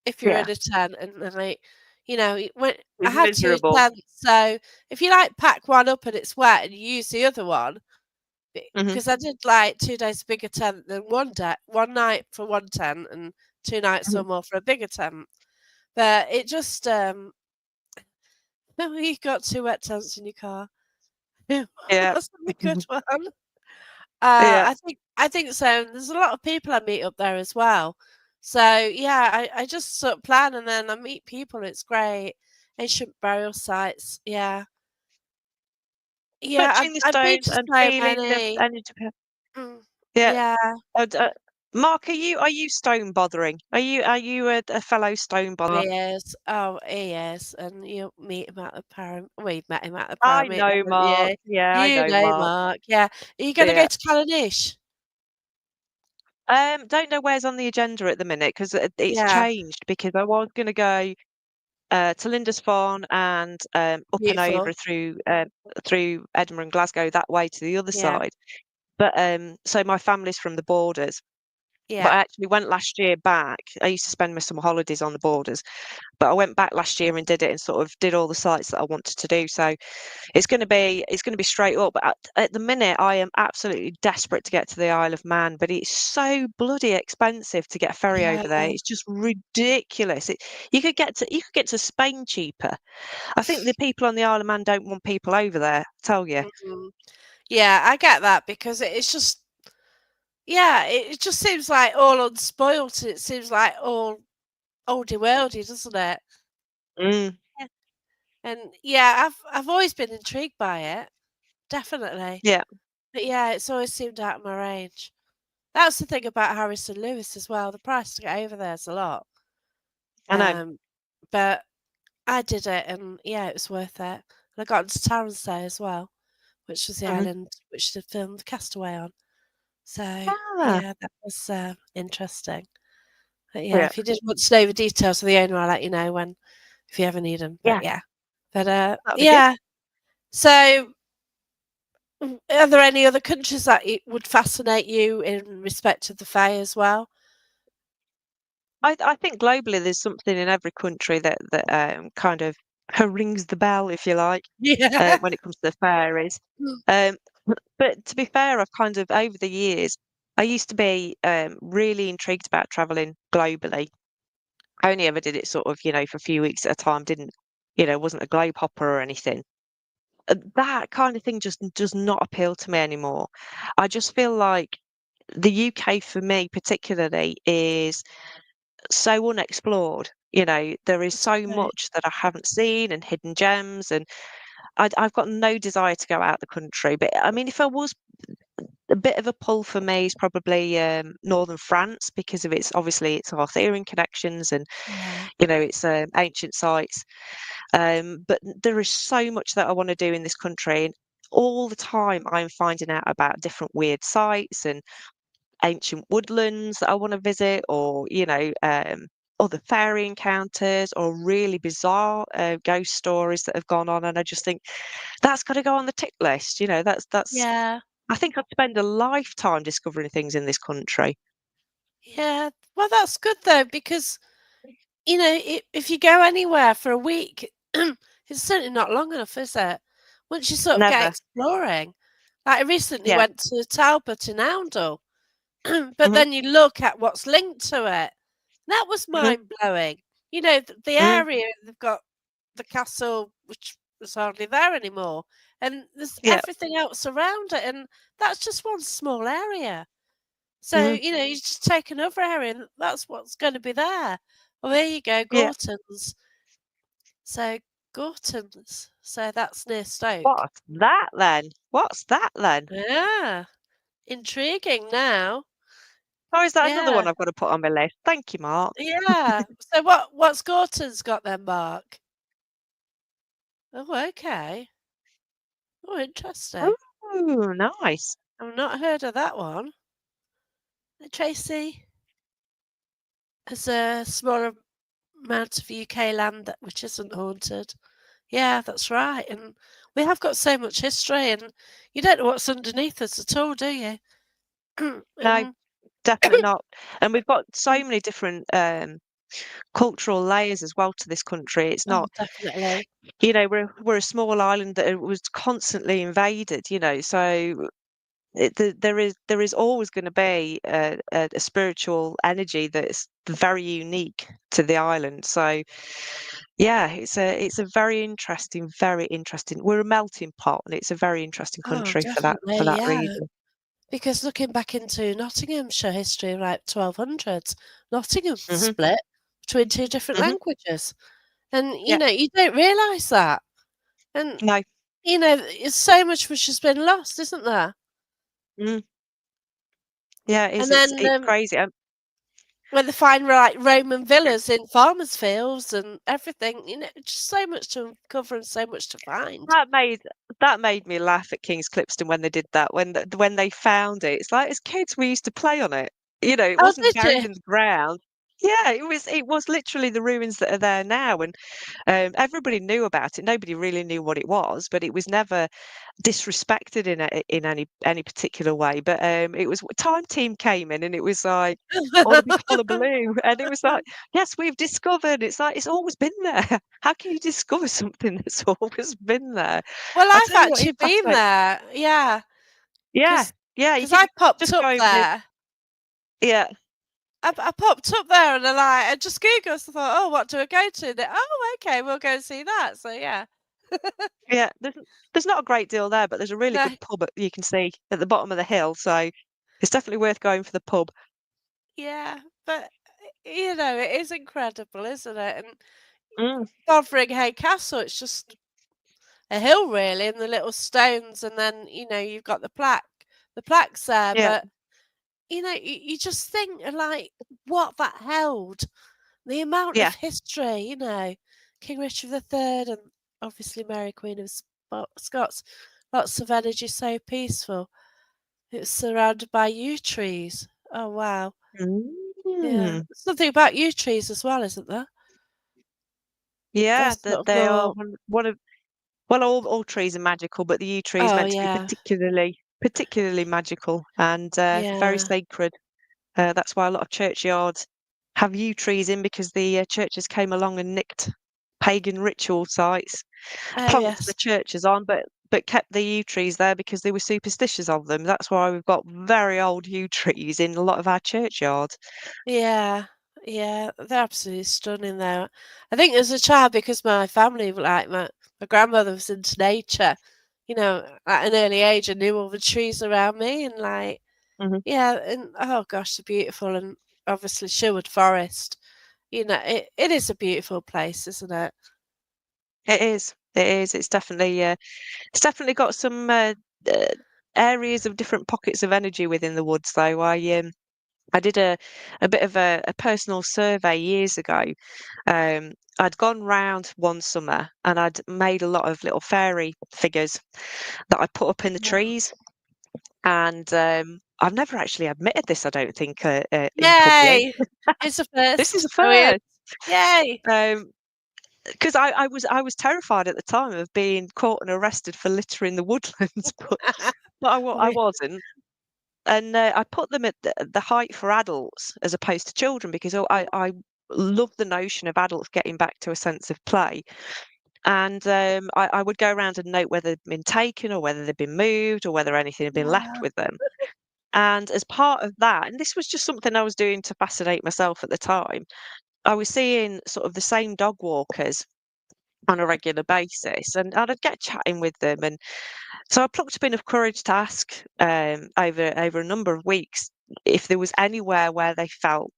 if you're yeah, in a tent and like, when I it's have 2 miserable. tents, so if you like pack one up and it's wet and you use the other one, Mhm. because I did like 2 days bigger tent than one night for one tent and 2 nights or Mhm. more for a bigger tent. But it just you got 2 wet tents in your car. Yeah. That's a good one. Yeah. I think so. And there's a lot of people I meet up there as well. So yeah, I just sort of plan and then I meet people. It's great. Ancient burial sites. Yeah, yeah. I've Touching the I've been stones to and so feeling the many. energy. Mm, Yeah. yeah. And, Mark, are you stone bothering? Are you a fellow stone He bother? is. Oh, he is. And you'll meet him at the We've met him at the I Param know haven't Mark. you? Yeah, I You know know Mark. Mark. Yeah. Are you going to go Yeah. to Callanish? Don't know where's on the agenda at the minute because it's Yeah. changed because I was going to go to Lindisfarne and up and over Beautiful. through Edinburgh and Glasgow that way to the other Yeah. side. But so my family's from the borders. But Yeah. I actually went last year back. I used to spend my summer holidays on the borders, but I went back last year and did it and sort of did all the sites that I wanted to do. So it's going to be straight up. But at the minute, I am absolutely desperate to get to the Isle of Man, but it's so bloody expensive to get a ferry Yeah. over there. It's just ridiculous. You could get to Spain cheaper. I think the people on the Isle of Man don't want people over there. I tell you. Mhm. Yeah, I get that because it's just yeah, it just seems like all unspoilt. It seems like all oldie worldy, doesn't it? Mm, Yeah. And yeah, I've always been intrigued by it, definitely. yeah, But yeah, it's always seemed out of my range. That's the thing about Harrison Lewis as well. The price to get over there is a lot. I know. But I did it, and yeah, it was worth it. And I got into Tarnsay as well, which was the Mhm. island which they filmed Castaway on. So Ah, yeah, that was interesting. But yeah, yeah, if you did want to know the details of the owner, I'll let you know when if you ever need them. But yeah, yeah, but that'd be good. yeah. So, are there any other countries that would fascinate you in respect of the Fae as well? I think globally there's something in every country that kind of rings the bell, if you like, Yeah. when it comes to the fairies. Mm. Um, but to be fair, I've kind of over the years, I used to be really intrigued about traveling globally. I only ever did it sort of, for a few weeks at a time. Didn't, wasn't a globe hopper or anything. That kind of thing just does not appeal to me anymore. I just feel like the UK for me particularly is so unexplored. There is so Right. much that I haven't seen and hidden gems, and I've got no desire to go out the country. But I mean, if I was a bit of a pull for me is probably northern France because of its Arthurian connections and Yeah. its ancient sites. But there is so much that I want to do in this country, and all the time I'm finding out about different weird sites and ancient woodlands that I want to visit, or other fairy encounters, or really bizarre ghost stories that have gone on. And I just think that's got to go on the tick list. That's. Yeah. I think I'd spend a lifetime discovering things in this country. Yeah. Well, that's good though because if you go anywhere for a week, it's certainly not long enough, is it? Once you sort of get Never. exploring. Like I recently Yeah. went to Talbot in Oundle, but Hmm. then you look at what's linked to it. That was Hmm. mind blowing. The Hmm. area they've got the castle, which is hardly there anymore, and there's Yeah. everything else around it, and that's just one small area. So, Hmm. you just take another area and that's what's gonna be there. Well, there you go, Yeah. Gorton's. So, Gorton's. So that's near Stoke. What's that then? What's that then? Yeah. Intriguing now. Oh, is that another Yeah. one I've got to put on my list? Thank you, Mark. Yeah. So what's Gorton's got then, Mark? Oh, okay. Oh, interesting. Oh, nice. I've not heard of that one. Tracy has a smaller amount of UK land that which isn't haunted. Yeah, that's right. And we have got so much history, and you don't know what's underneath us at all, do you? No, And definitely not. And we've got so many different cultural layers as well to this country. It's oh, not, definitely. we're a small island that was constantly invaded, so there is always going to be a spiritual energy that's very unique to the island. So yeah, it's a very interesting. We're a melting pot, and it's a very interesting Oh, country for definitely. that Yeah. reason. Because looking back into Nottinghamshire history, like 1200s, Nottingham Hmm. split between two different Hmm. languages. And, Yeah. you don't realise that. And, No. there's so much which has been lost, isn't there? Mm. Yeah, And it's then it's crazy. when they find like Roman villas in farmers' fields and everything, just so much to uncover and so much to find. That made that made me laugh at King's Clipston when they did that. When they found it, it's like as kids we used to play on it. It Oh, wasn't did buried you? in the ground. Yeah, it was literally the ruins that are there now, and everybody knew about it. Nobody really knew what it was, but it was never disrespected in any particular way. But it was Time Team came in, and it was like all a big hullabaloo, and it was like, yes, we've discovered. It's like it's always been there. How can you discover something that's always been there? Well, I'll I've tell you what actually is been fascinating. there. Yeah, Yeah, because yeah, you because can I popped just go up over the there. yeah, I popped up there and I just Googled. I thought, oh, what do I go to? Oh, okay, we'll go and see that. So yeah, yeah. There's not a great deal there, but there's a really no, good pub you can see at the bottom of the hill, so it's definitely worth going for the pub. yeah, but it is incredible, isn't it? And Mm, Fotheringhay Castle, it's just a hill really, and the little stones, and then you've got the plaques there. yeah, But you just think like what that held, the amount yeah. of history. King Richard III and obviously Mary Queen of Scots. Lots of energy, so peaceful. It's surrounded by yew trees. Oh wow, yeah. Mm. Something about yew trees as well, isn't there? Yeah, That's that sort of they are more. one of well, all trees are magical, but the yew tree is Oh meant to be yeah, particularly magical and very yeah. sacred. That's why a lot of churchyards have yew trees in because the churches came along and nicked pagan ritual sites, Oh plonked yes. the churches on, but kept the yew trees there because they were superstitious of them. That's why we've got very old yew trees in a lot of our churchyards. Yeah, yeah, they're absolutely stunning though. I think as a child, because my family, like my grandmother was into nature, at an early age, I knew all the trees around me and Hmm. yeah, and oh gosh, they're beautiful. And obviously Sherwood Forest, it is a beautiful place, isn't it? It is. It is. It's definitely got some uh, areas of different pockets of energy within the woods, though. I did a bit of a personal survey years ago. I'd gone round one summer and I'd made a lot of little fairy figures that I put up in the Wow. trees. And I've never actually admitted this, I don't think, in public. Yay! It's a This is first. a Brilliant. first. Yay! Um, because I was terrified at the time of being caught and arrested for littering the woodlands, but I We wasn't. And I put them at the height for adults as opposed to children because I love the notion of adults getting back to a sense of play. And I would go around and note whether they'd been taken or whether they'd been moved or whether anything had been left Wow. with them. And as part of that, and this was just something I was doing to fascinate myself at the time, I was seeing sort of the same dog walkers on a regular basis, and I'd get chatting with them, and so I plucked up enough courage to ask over a number of weeks if there was anywhere where they felt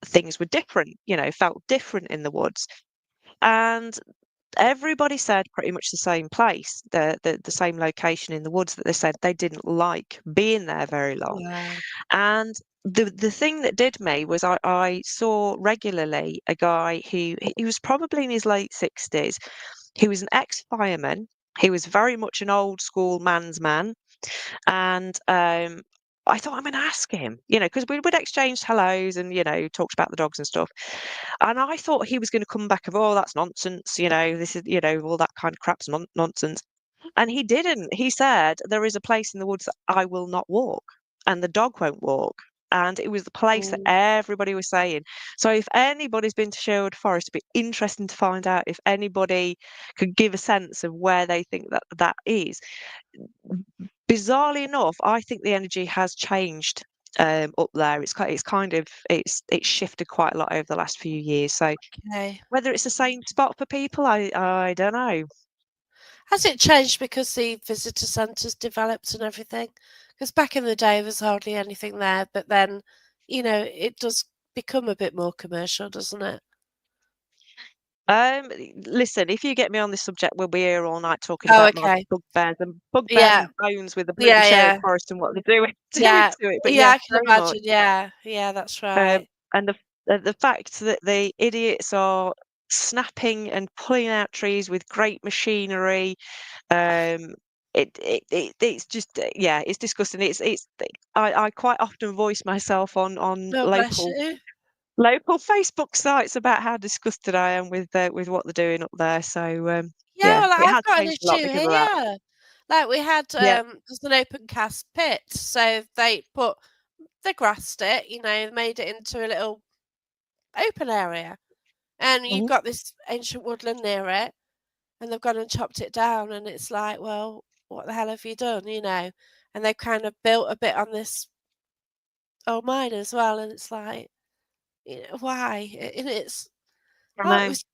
things were different, felt different in the woods. And everybody said pretty much the same place, the same location in the woods, that they said they didn't like being there very long. Wow. And the thing that did me was I saw regularly a guy who he was probably in his late 60s. He was an ex-fireman. He was very much an old school man's man. And I thought, I'm going to ask him, because we would exchange hellos and, talked about the dogs and stuff. And I thought he was going to come back of, oh, that's nonsense, this is, all that kind of crap's nonsense. And he didn't. He said, there is a place in the woods that I will not walk, and the dog won't walk. And it was the place that Mm, everybody was saying. So if anybody's been to Sherwood Forest, it'd be interesting to find out if anybody could give a sense of where they think that that is. Bizarrely enough, I think the energy has changed up there. It's shifted quite a lot over the last few years. So okay. whether it's the same spot for people, I don't know. Has it changed because the visitor centres developed and everything? Because back in the day, there was hardly anything there, but then, it does become a bit more commercial, doesn't it? Listen, if you get me on this subject, we'll be here all night talking Oh, about my okay. bugbears Yeah, and bones with the bloody yeah, Sherwood yeah, Forest and what they're doing, doing yeah, to it. But yeah. yes, I can very much. imagine. Yeah, yeah, that's Um, right. and the fact that the idiots are snapping and pulling out trees with great machinery, um, it's just yeah, it's disgusting. I quite often voice myself on No, bless you. local Facebook sites about how disgusted I am with what they're doing up there. So Yeah, yeah, well, it I've has got an changed a lot issue because of that. here. Like we had, Yeah. there's an open cast pit, so they grassed it, made it into a little open area, and you've Mhm. got this ancient woodland near it, and they've gone and chopped it down, and it's like, well, what the hell have you done, And they've kind of built a bit on this old mine as well, and it's like, why? And it's I oh, it know. was,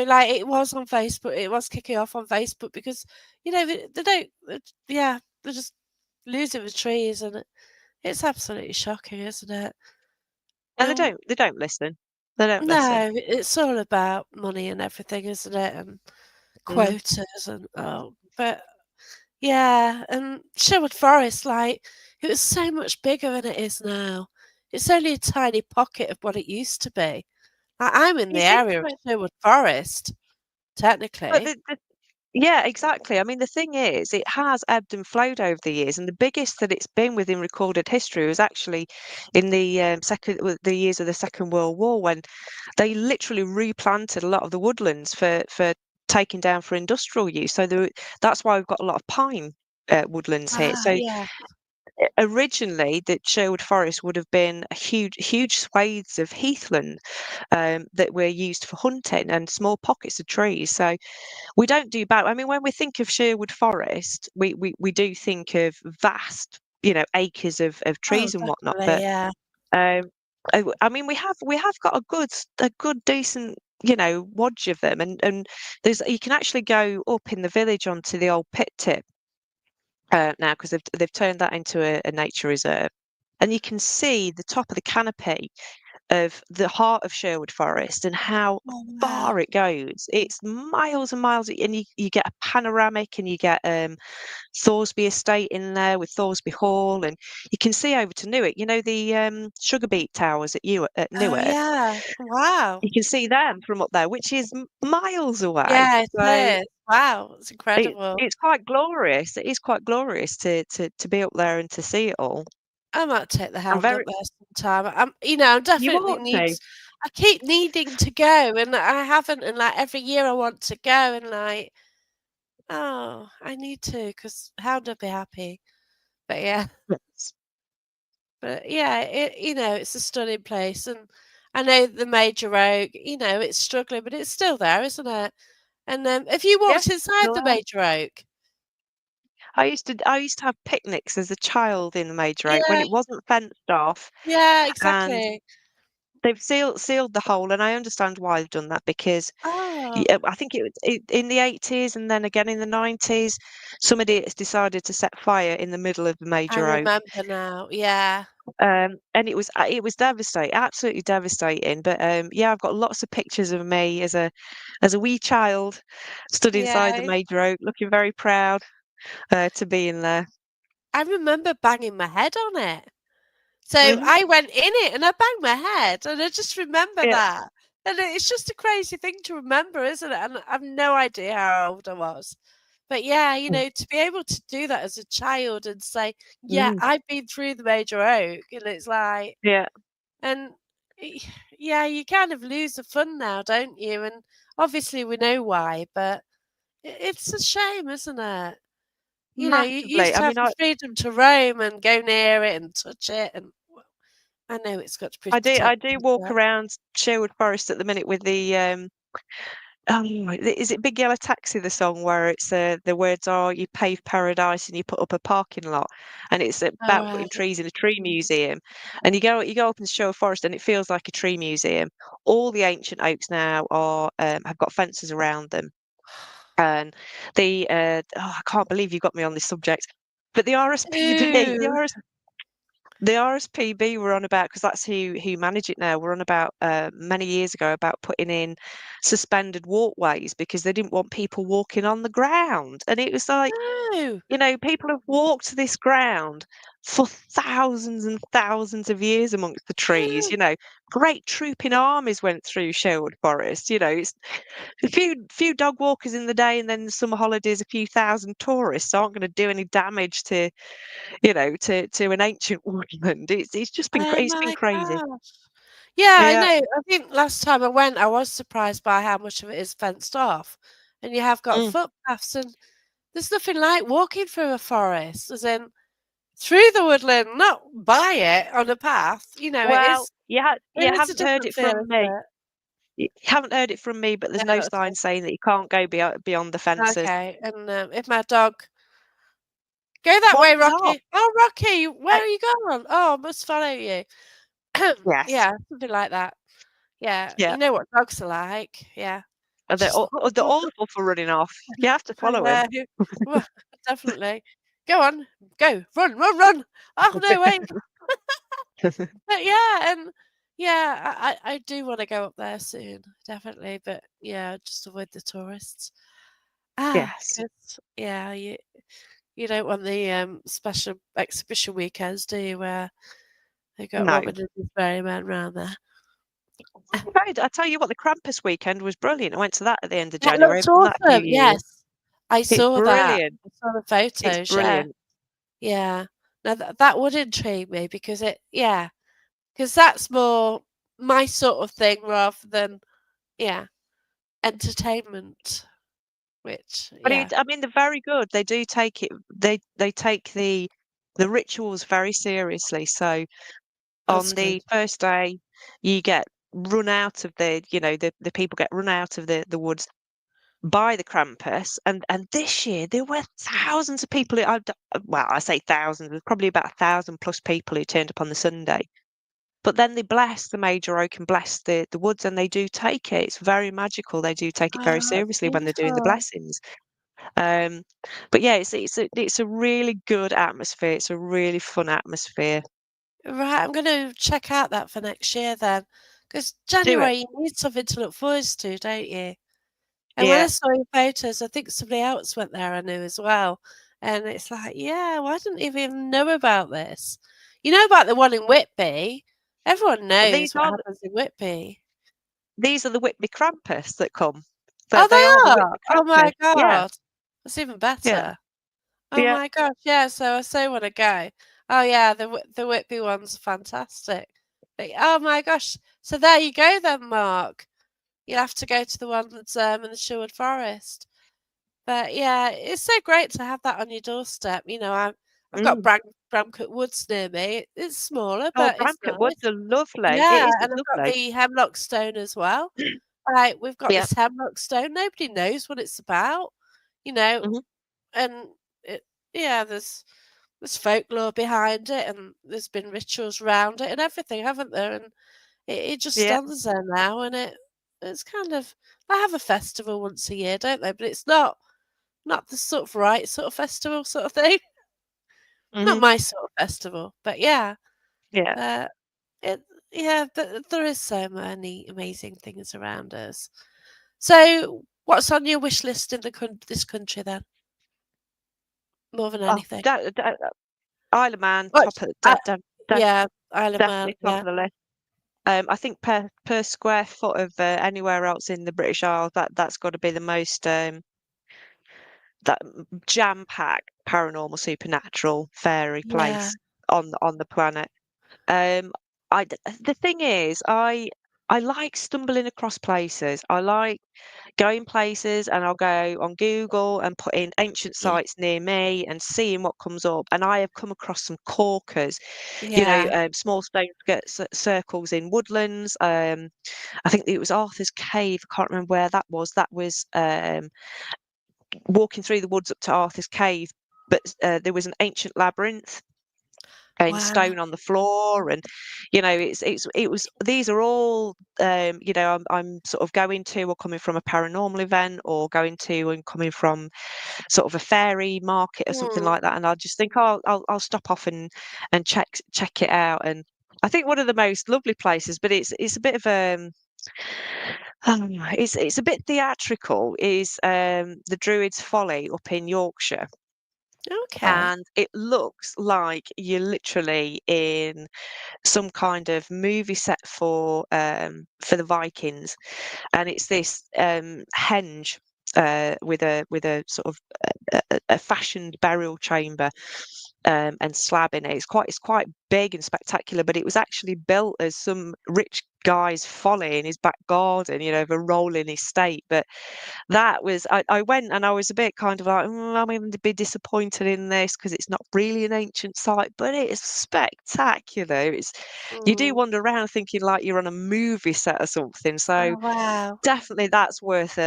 like it was on Facebook. It was kicking off on Facebook because they don't, yeah, they're just losing the trees, and it's absolutely shocking, isn't it? And they And don't they don't listen. They don't listen. no, it's all about money and everything, isn't it? And Mm. quotas and but yeah, and Sherwood Forest, like, it was so much bigger than it is now. It's only a tiny pocket of what it used to be. Like, I'm in You the think area of that, Sherwood Forest, but technically. yeah, exactly. I mean, the thing is, it has ebbed and flowed over the years, and the biggest that it's been within recorded history was actually in the years of the Second World War, when they literally replanted a lot of the woodlands for taking down for industrial use. So that's why we've got a lot of pine woodlands here. Ah, So yeah. originally, the Sherwood Forest would have been a huge swathes of heathland that were used for hunting and small pockets of trees. So we don't do bad. I mean, when we think of Sherwood Forest, we do think of vast, acres of Oh, trees and whatnot. definitely, But yeah. um, I mean, we have got a good decent, wodge of them, and you can actually go up in the village onto the old pit tip now, because they've turned that into a nature reserve, and you can see the top of the canopy of the heart of Sherwood Forest and how Oh, far wow. it goes. It's miles and miles, and you get a panoramic, and you get Thoresby Estate in there with Thoresby Hall, and you can see over to Newark. You know the sugar beet towers at Oh, Newark. yeah. Wow. You can see them from up there, which is miles away. Yeah, it So is. Wow, it's it, incredible. it's quite glorious. It is quite glorious to be up there and to see it all. I might take the I'm hound up very. there sometime. I'm You definitely ought to. I keep needing to go, and I haven't, and, like, every year I want to go, and, like, oh, I need to, because hound would be happy. But, yeah. Yes. But, yeah, it's a stunning place, and I know the Major Oak, it's struggling, but it's still there, isn't it? And, have you Yeah, walked inside still the there. Major Oak? I used to have picnics as a child in the Major Oak when Yeah, it wasn't fenced off, yeah, and exactly. they've sealed the hole, and I understand why they've done that because Oh, I think in the 80s and then again in the 90s, somebody has decided to set fire in the middle of the I Major Oak. remember now. Yeah. And it was devastating, absolutely devastating. But yeah, I've got lots of pictures of me as a wee child stood inside the Yeah. Major Oak, looking very proud to be in there. I remember banging my head on it. So Hmm. I went in it and I banged my head, and I just remember Yeah. that. And it's just a crazy thing to remember, isn't it? And I've no idea how old I was. But yeah, to be able to do that as a child and say, "Yeah, Mm. I've been through the Major Oak," and it's like, Yeah. and y- yeah, you kind of lose the fun now, don't you? And obviously we know why, but it's a shame, isn't it? You Massively. used I to have mean, the freedom to roam and go near it and touch it, and I know it's got to be I do protected, walk but around Sherwood Forest at the minute with the oh, is it Big Yellow Taxi, the song where it's the words are you pave paradise and you put up a parking lot, and it's about putting alright. trees in a tree museum, and you go up in Sherwood Forest and it feels like a tree museum. All the ancient oaks now are have got fences around them, and I can't believe you got me on this subject, but the RSPB, Ooh, the RSPB were on about, because that's who manage it now. We're on about many years ago about putting in suspended walkways because they didn't want people walking on the ground. And it was like, no. people have walked this ground for thousands and thousands of years amongst the trees. Great trooping armies went through Sherwood Forest. It's a few dog walkers in the day, and then the summer holidays, a few thousand tourists aren't going to do any damage to an ancient woodland. It's just been Oh it's been my crazy. gosh. Yeah, I Yeah. know. I think last time I went, I was surprised by how much of it is fenced off, and you have got Mm. footpaths, and there's nothing like walking through a forest, as in through the woodland, not by it on a path. It Well, is you it is a haven't heard different it feel, from isn't me. it? You haven't heard it from me, but there's No, no that's sign saying that you can't go beyond the fences. okay. And if my dog go that Why way, not? Rocky. Oh, Rocky, Uh, where are you going? Oh, I must follow you. yes. Yeah, something like that. Yeah, Yeah. you know what dogs are like. Yeah, And they're, just they're awful for running off. You have to follow him. yeah, well, definitely. Go on, go, run, run, run. Oh no, wait. But yeah, and yeah, I do want to go up there soon, definitely. But yeah, just avoid the tourists. Yes. 'Cause yeah, you don't want the special exhibition weekends, do you? Where they got No. Robin and his merry men round there. I tell you what, the Krampus weekend was brilliant. I went to that at the end of That January. looked I've done that a few awesome. years. Yes, I It's saw that. brilliant. I saw the It's photos. Yeah, brilliant. yeah. Now that would intrigue me because because that's more my sort of thing rather than yeah entertainment. Which But yeah, I mean, they're very good. They do take it. They take the rituals very seriously. So that's on good. the first day, you get run out of the people get run out of the woods by the Krampus, and this year there were thousands of people. Well, I say thousands. There's probably about 1,000 plus people who turned up on the Sunday. But then they bless the Major Oak and bless the woods, and they do take it. It's very magical. They do take it Oh, very that's seriously when they're doing the beautiful. blessings. Um, but yeah, it's a really good atmosphere. It's a really fun atmosphere. Right, I'm going to check out that for next year then, because Do it. January you need something to look forward to, don't you? And when I Yeah. saw your photos, I think somebody else went there I knew as well. And it's like, yeah, well, I didn't even know about this. You know about the one in Whitby? Everyone These knows what are happens in Whitby. these are the Whitby Krampus that come. Oh, They are they the are? Whitby Oh my Krampus. Yeah. god. That's even Yeah. better. Oh Yeah. my gosh, yeah, so I so wanna go. Oh yeah, the Whitby one's fantastic. Oh my gosh, so there you go then, Mark. You'll have to go to the one that's, in the Sherwood Forest. But yeah, it's so great to have that on your doorstep. I've got Mm. Bramcote Woods near me. It's smaller, Oh, but it's Bramcote Woods nice. are lovely. It Yeah, is. and It's I've got lovely. the Hemlock Stone as well. We've got Yeah. this Hemlock Stone, nobody knows what it's about, you know, Hmm. and it yeah, there's folklore behind it, and there's been rituals around it and everything, haven't there? And it just Yeah. stands there now, and it's kind of they have a festival once a year, don't they? But it's not the sort of right sort of festival sort of thing. Not Hmm. my sort of festival, but yeah. Yeah. But it yeah, there is so many amazing things around us. So, what's on your wish list in this country then, more than Oh, anything? Isle of Man, What's top of uh, de yeah, Isle of Man, definitely top yeah. of the list. I think per square foot of anywhere else in the British Isles, that's got to be the most that jam-packed paranormal, supernatural, fairy Yeah, place on the planet. Um, the thing is, I like stumbling across places. I like going places, and I'll go on Google and put in ancient yeah, sites near me and seeing what comes up. And I have come across some corkers, yeah. small stone circles in woodlands. I think it was Arthur's Cave. I can't remember where that was. That was walking through the woods up to Arthur's Cave, but there was an ancient labyrinth in Wow. stone on the floor, and it was these are all I'm sort of going to or coming from a paranormal event, or going to and coming from sort of a fairy market or something Mm, like that, and I just think, oh, I'll stop off and check it out. And I think one of the most lovely places, but it's a bit of it's a bit theatrical, is the Druids Folly up in Yorkshire. okay. And it looks like you're literally in some kind of movie set for the Vikings, and it's this henge with a sort of a fashioned burial chamber, and slab in it. It's quite big and spectacular, but it was actually built as some rich guy's folly in his back garden, of a rolling estate. But that was I went, and I was a bit kind of like, I'm going to be disappointed in this because it's not really an ancient site, but it is spectacular. It's You do Mm. wander around thinking like you're on a movie set or something. So Oh, wow. definitely that's worth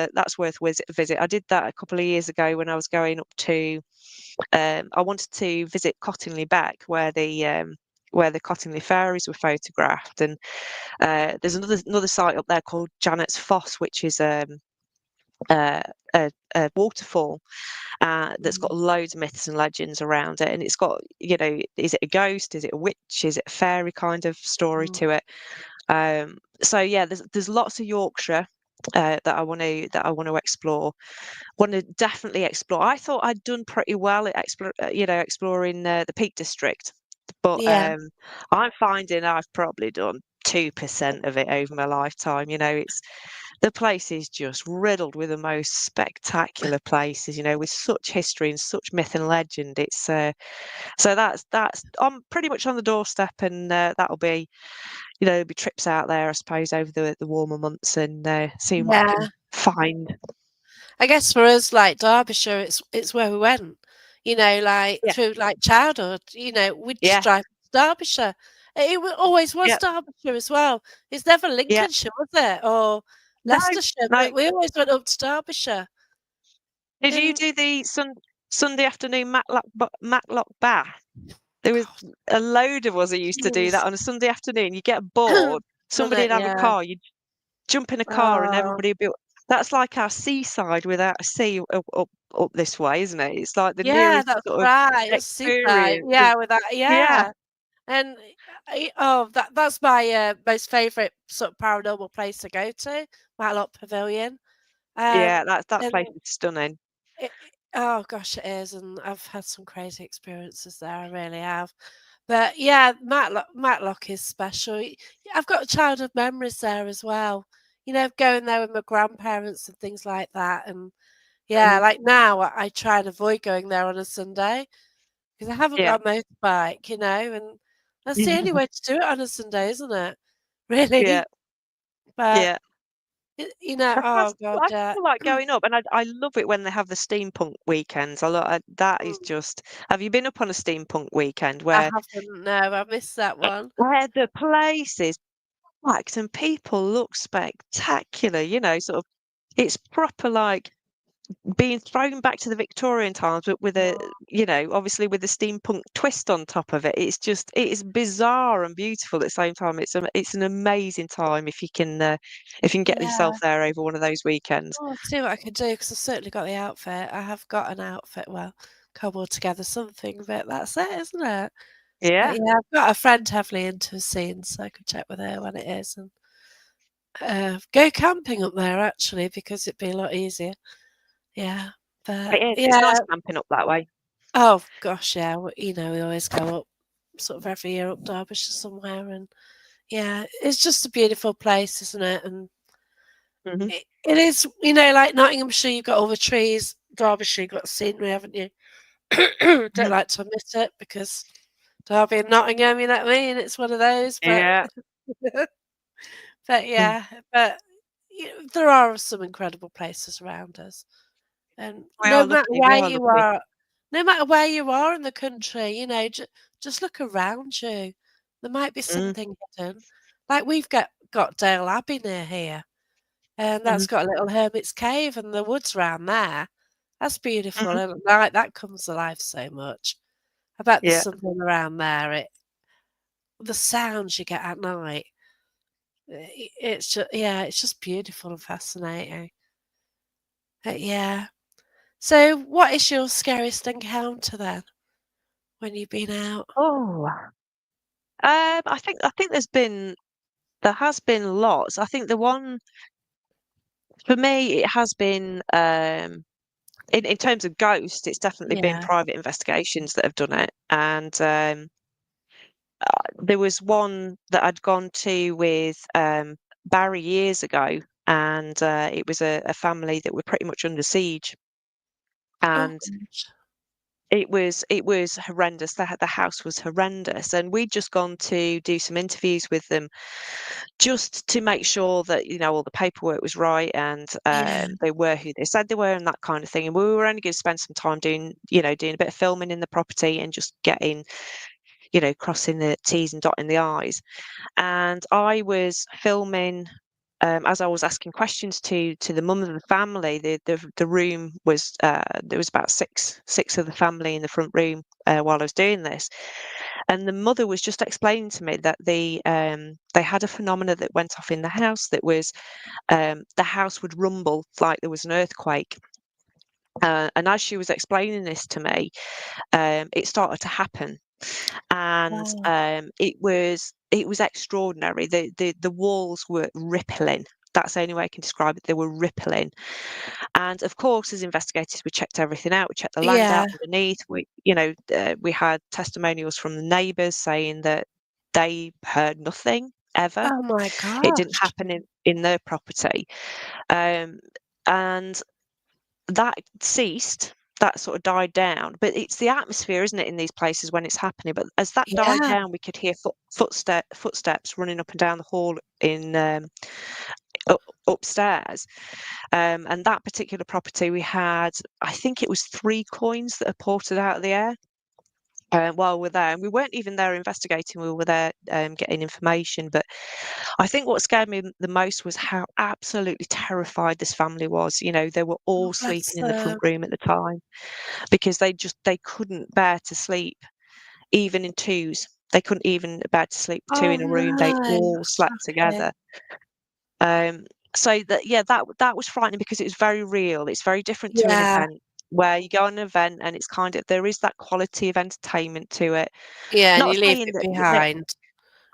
visit. I did that a couple of years ago when I was going up to I wanted to visit Cottingley Beck, where the Cottingley fairies were photographed. And there's another site up there called Janet's Foss, which is uh, a waterfall that's got Mm, loads of myths and legends around it. And it's got, is it a ghost? Is it a witch? Is it a fairy kind of story mm. to it? So yeah, there's lots of Yorkshire that I want to explore. Want to definitely explore. I thought I'd done pretty well at exploring the Peak District, but Yeah, I'm finding I've probably done 2% of it over my lifetime. It's the place is just riddled with the most spectacular places, with such history and such myth and legend. It's so that's I'm pretty much on the doorstep, and that'll be there'll be trips out there, I suppose, over the warmer months, and seeing what I yeah. can find. I guess for us, like Derbyshire, it's where we went, like Yeah, through like childhood, we'd just yeah, drive to Derbyshire. Always was yeah, Derbyshire as well. It's never yeah. Lincolnshire, was it? Or No, Leicestershire, no. but we always went up to Derbyshire. Did you And do the Sunday afternoon Matlock bath? There was God, a load of us who used to do jeez. that on a Sunday afternoon. You get bored, Done somebody'd it, have a yeah. car, you jump in a car, and Oh, everybody would be. That's like our seaside without a sea up this way, isn't it? It's like the yeah, nearest that's sort of right. It's seaside. experience of, Yeah, with that, yeah, yeah. And that's my most favourite sort of paranormal place to go to, Matlock Pavilion. yeah. Um, That and place is stunning. oh gosh, it is, and I've had some crazy experiences there. I really have. But yeah, Matlock is special. I've got childhood memories there as well. Going there with my grandparents and things like that. And yeah, Hmm. like now I try and avoid going there on a Sunday because I haven't Yeah, got a motorbike, and that's the only way to do it on a Sunday, isn't it? Really? yeah, But yeah. oh god, I yeah. still like going up, and I love it when they have the steampunk weekends. That is Mm, just. Have you been up on a steampunk weekend I where haven't. No, I missed that one. the place is packed and people look spectacular? Sort of. It's proper like being thrown back to the Victorian times, but with a, Oh, obviously with the steampunk twist on top of it. It is bizarre and beautiful at the same time. It's an amazing time if you can get yeah. yourself there over one of those weekends. Oh, I'll see what I can do because I've certainly got the outfit. I have got an outfit, well, cobbled together something, but that's it, isn't it? Yeah. But, yeah, I've got a friend heavily into scenes, so I could check with her when it is and, go camping up there actually because it'd be a lot easier. Yeah, It but is. It's nice yeah. camping up that way. Oh gosh, yeah, we always go up sort of every year up Derbyshire somewhere and yeah, it's just a beautiful place, isn't it? And Mhm. it is, like Nottinghamshire, you've got all the trees. Derbyshire, you've got scenery, haven't you? Don't Mhm. like to miss it because Derby and Nottingham, you know what I mean? It's one of those, but Yeah. but Mm. yeah, but there are some incredible places around us, and We are no matter lucky. We where are you lucky. are, no matter where you are in the country, just look around you. There might be Mm. something hidden. Like we've got Dale Abbey near here, and Mhm. that's got a little hermit's cave and the woods round there. That's beautiful, Mhm. and at night that comes alive so much. I bet there's Yeah. something around there. The sounds you get at night, it's just beautiful and fascinating. Yeah. So, what is your scariest encounter then when you've been out? Oh, I think there has been lots. I think the one for me, it has been, in terms of ghosts, it's definitely been Yeah. private investigations that have done it, and, there was one that I'd gone to with, Barry years ago, and, it was a family that were pretty much under siege, Oh and gosh. it was horrendous. The house was horrendous, and we'd just gone to do some interviews with them just to make sure that, all the paperwork was right and, Yeah. they were who they said they were and that kind of thing, and we were only gonna spend some time doing a bit of filming in the property and just getting, crossing the T's and dotting the I's. And I was filming, as I was asking questions to the mum of the family. The room was, there was about six of the family in the front room, while I was doing this, and the mother was just explaining to me that they had a phenomena that went off in the house that was, the house would rumble like there was an earthquake. And as she was explaining this to me, it started to happen, and Wow. it was extraordinary. The walls were rippling. That's the only way I can describe it. They were rippling, and of course, as investigators, we checked everything out. We checked the land Yeah. out underneath. We had testimonials from the neighbours saying that they heard nothing ever. Oh my It didn't gosh. happen in their property, um, and that ceased. That sort of died down, but it's the atmosphere, isn't it, in these places when it's happening? But as that died Yeah. down, we could hear footsteps running up and down the hall in, upstairs. And that particular property, we had, I think it was 3 coins that are ported out of the air, while we're there. And we weren't even there investigating, we were there, getting information. But I think what scared me the most was how absolutely terrified this family was. They were Oh, all bless sleeping in the front them. room at the time because they couldn't bear to sleep even in twos. They couldn't even bear to sleep two Oh in a room. They no, all that's slept shocking. together. Um, so that was frightening because it was very real. It's very different to an Yeah. event where you go on an event and it's kind of there is that quality of entertainment to it. Yeah, and Not you leave saying it that behind.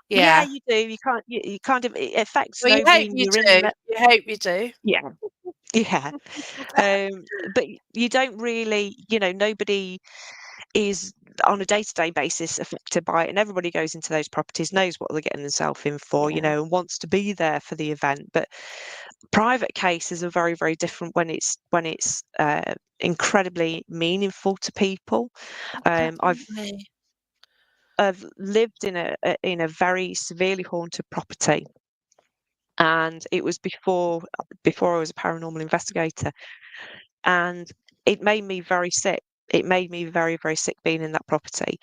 yeah, Yeah. you do. You can't you kind of it affects Well, you nobody hope and you you're in the do. You hope you do. yeah, yeah. But you don't really, nobody is on a day-to-day basis affected by it, and everybody goes into those properties, knows what they're getting themselves in for, Yeah. and wants to be there for the event. But private cases are very, very different when it's incredibly meaningful to people. Oh, Um, I've definitely. I've lived in a very severely haunted property, and it was before I was a paranormal investigator, and it made me very sick. It made me very, very sick being in that property.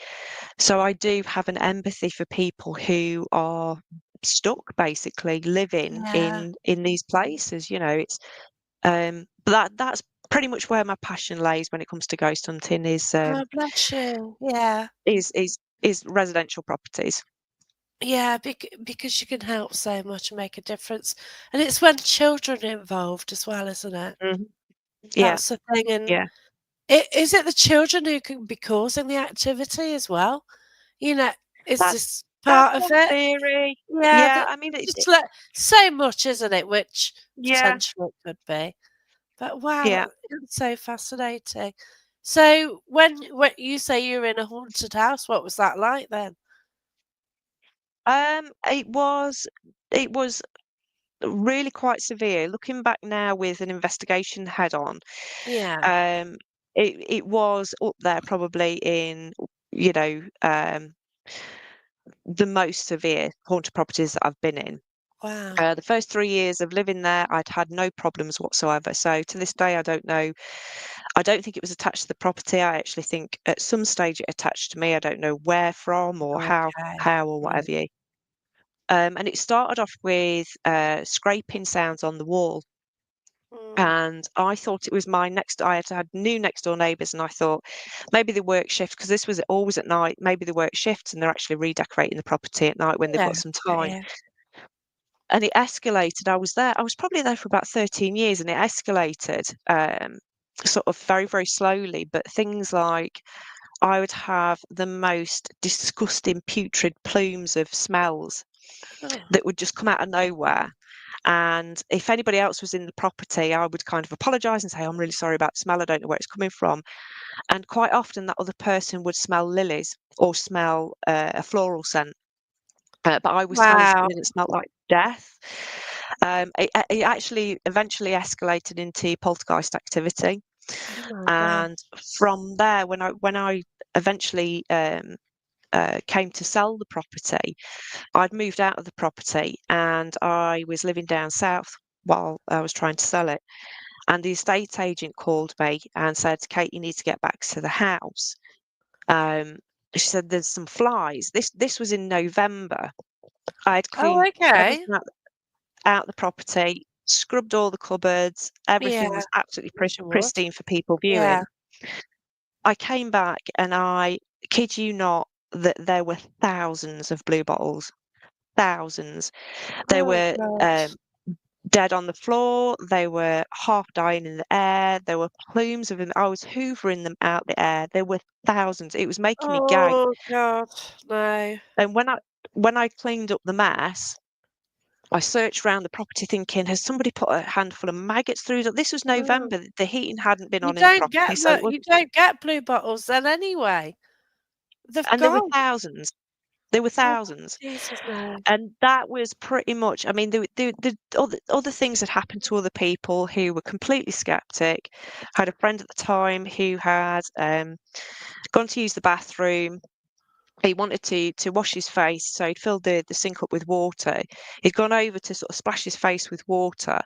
So I do have an empathy for people who are stuck basically living Yeah. in these places. But that's pretty much where my passion lays when it comes to ghost hunting Oh, bless you. Yeah. is residential properties. Yeah, because you can help so much and make a difference. And it's when children are involved as well, isn't it? Mhm. Yeah, That's the thing. And yeah. is it the children who can be causing the activity as well? You know, is That's this that's part of one it? theory. Yeah, Yeah, I mean, just like so much, isn't it? Which yeah, potentially it could be. But wow, yeah. it's so fascinating. So when you say you were in a haunted house, what was that like then? It was really quite severe. Looking back now with an investigation head on, Yeah. um, it was up there probably in, you know, the most severe haunted properties that I've been in. Wow. The first 3 years of living there, I'd had no problems whatsoever. So to this day, I don't know. I don't think it was attached to the property. I actually think at some stage it attached to me. I don't know where from or Okay. how or Right. whatever. And it started off with scraping sounds on the wall. Mm. And I thought it was I had new next door neighbours, and I thought maybe they work shift because this was always at night. Maybe they work shifts and they're actually redecorating the property at night when they've Yeah. got some Yeah. time. Yeah. And it escalated. I was probably there for about 13 years, and it escalated sort of very, very slowly. But things like I would have the most disgusting, putrid plumes of smells Oh, that would just come out of nowhere. And if anybody else was in the property, I would kind of apologise and say, I'm really sorry about the smell. I don't know where it's coming from. And quite often, that other person would smell lilies or smell a floral scent. But I was smelling wow. something that smelled like death. It actually eventually escalated into poltergeist activity. Oh my god. And from there, when I eventually came to sell the property, I'd moved out of the property and I was living down south while I was trying to sell it. And the estate agent called me and said, Kate, you need to get back to the house. Um, she said, there's some flies. This was in November. I'd Oh, cleaned okay. everything out the property, scrubbed all the cupboards. Yeah. Everything was absolutely As you would. pristine for people Yeah. viewing. I came back and I kid you not that there were thousands of blue bottles. Thousands. They Oh were gosh. dead on the floor. They were half dying in the air. There were plumes of them. I was hoovering them out the air. There were thousands. It was making me gag. Oh god. No. And when I cleaned up the mess, I searched around the property thinking, has somebody put a handful of maggots through? This was Mm. November. The heating hadn't been on in the property, so it was, You don't get blue bottles then anyway. They've and there were gone. thousands. There were Oh thousands. Jesus no. And that was pretty much, I mean, the other things that happened to other people who were completely skeptic. I had a friend at the time who had gone to use the bathroom. He wanted to wash his face, so he'd filled the sink up with water. He'd gone over to sort of splash his face with water,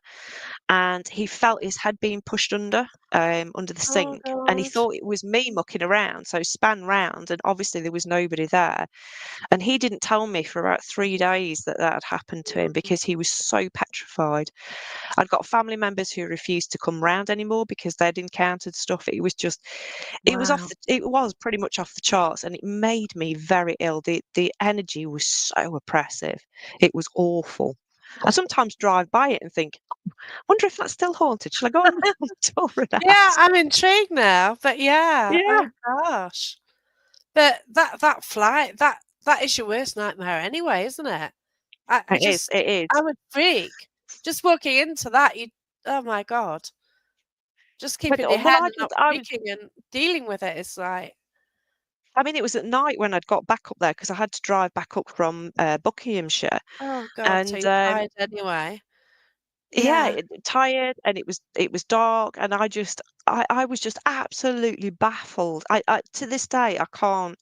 and he felt his head being pushed under the Oh sink. And he god. thought it was me mucking around, so span round, and obviously there was nobody there. And he didn't tell me for about 3 days that that had happened to him because he was so petrified. I'd got family members who refused to come round anymore because they'd encountered stuff. Wow. It was pretty much off the charts, and it made me very ill. The energy was so oppressive. It was awful. I sometimes drive by it and think, wonder if that's still haunted. Shall I go and tour it Yeah, out? I'm intrigued now. But yeah. Yeah, Oh gosh. But that flight, that is your worst nightmare anyway, isn't it? I it is. just It is. I would freak. Just walking into that, you oh my god. Just But keeping your well, head and not freaking and dealing with it is like, I mean, it was at night when I'd got back up there because I had to drive back up from Buckinghamshire, oh god, so and you're tired anyway. yeah, Yeah, tired, and it was dark, and I was just absolutely baffled. I to this day I can't.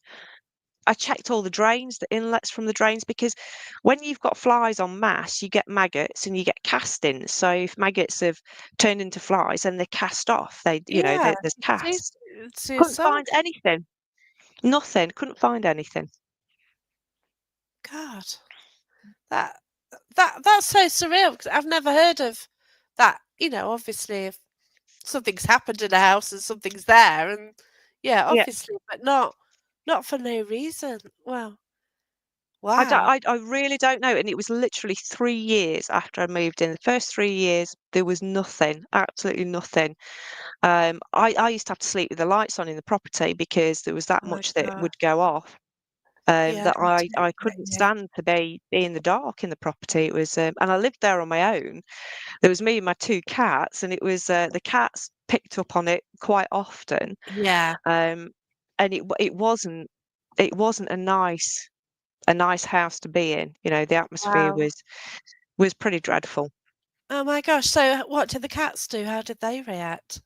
I checked all the drains, the inlets from the drains, because when you've got flies en masse, you get maggots and you get castings. So if maggots have turned into flies and they're cast off, yeah. there's It's casts. it's Couldn't yourself. find anything. Nothing. Couldn't find anything. God, that that's so surreal because I've never heard of that. Obviously, if something's happened in a house and something's there, and yeah, Yeah. obviously, but not for no reason. Well, wow. I really don't know. And it was literally 3 years after I moved in. The first 3 years, there was nothing, absolutely nothing. I used to have to sleep with the lights on in the property because there was that Oh my much that god. would go off. Yeah, that I totally I get couldn't you. stand to be in the dark in the property. It was, and I lived there on my own. There was me and my two cats, and it was the cats picked up on it quite often. Yeah. Um, and it wasn't a nice house to be in. You know, the atmosphere Wow. was pretty dreadful. Oh my gosh. So what did the cats do? How did they react?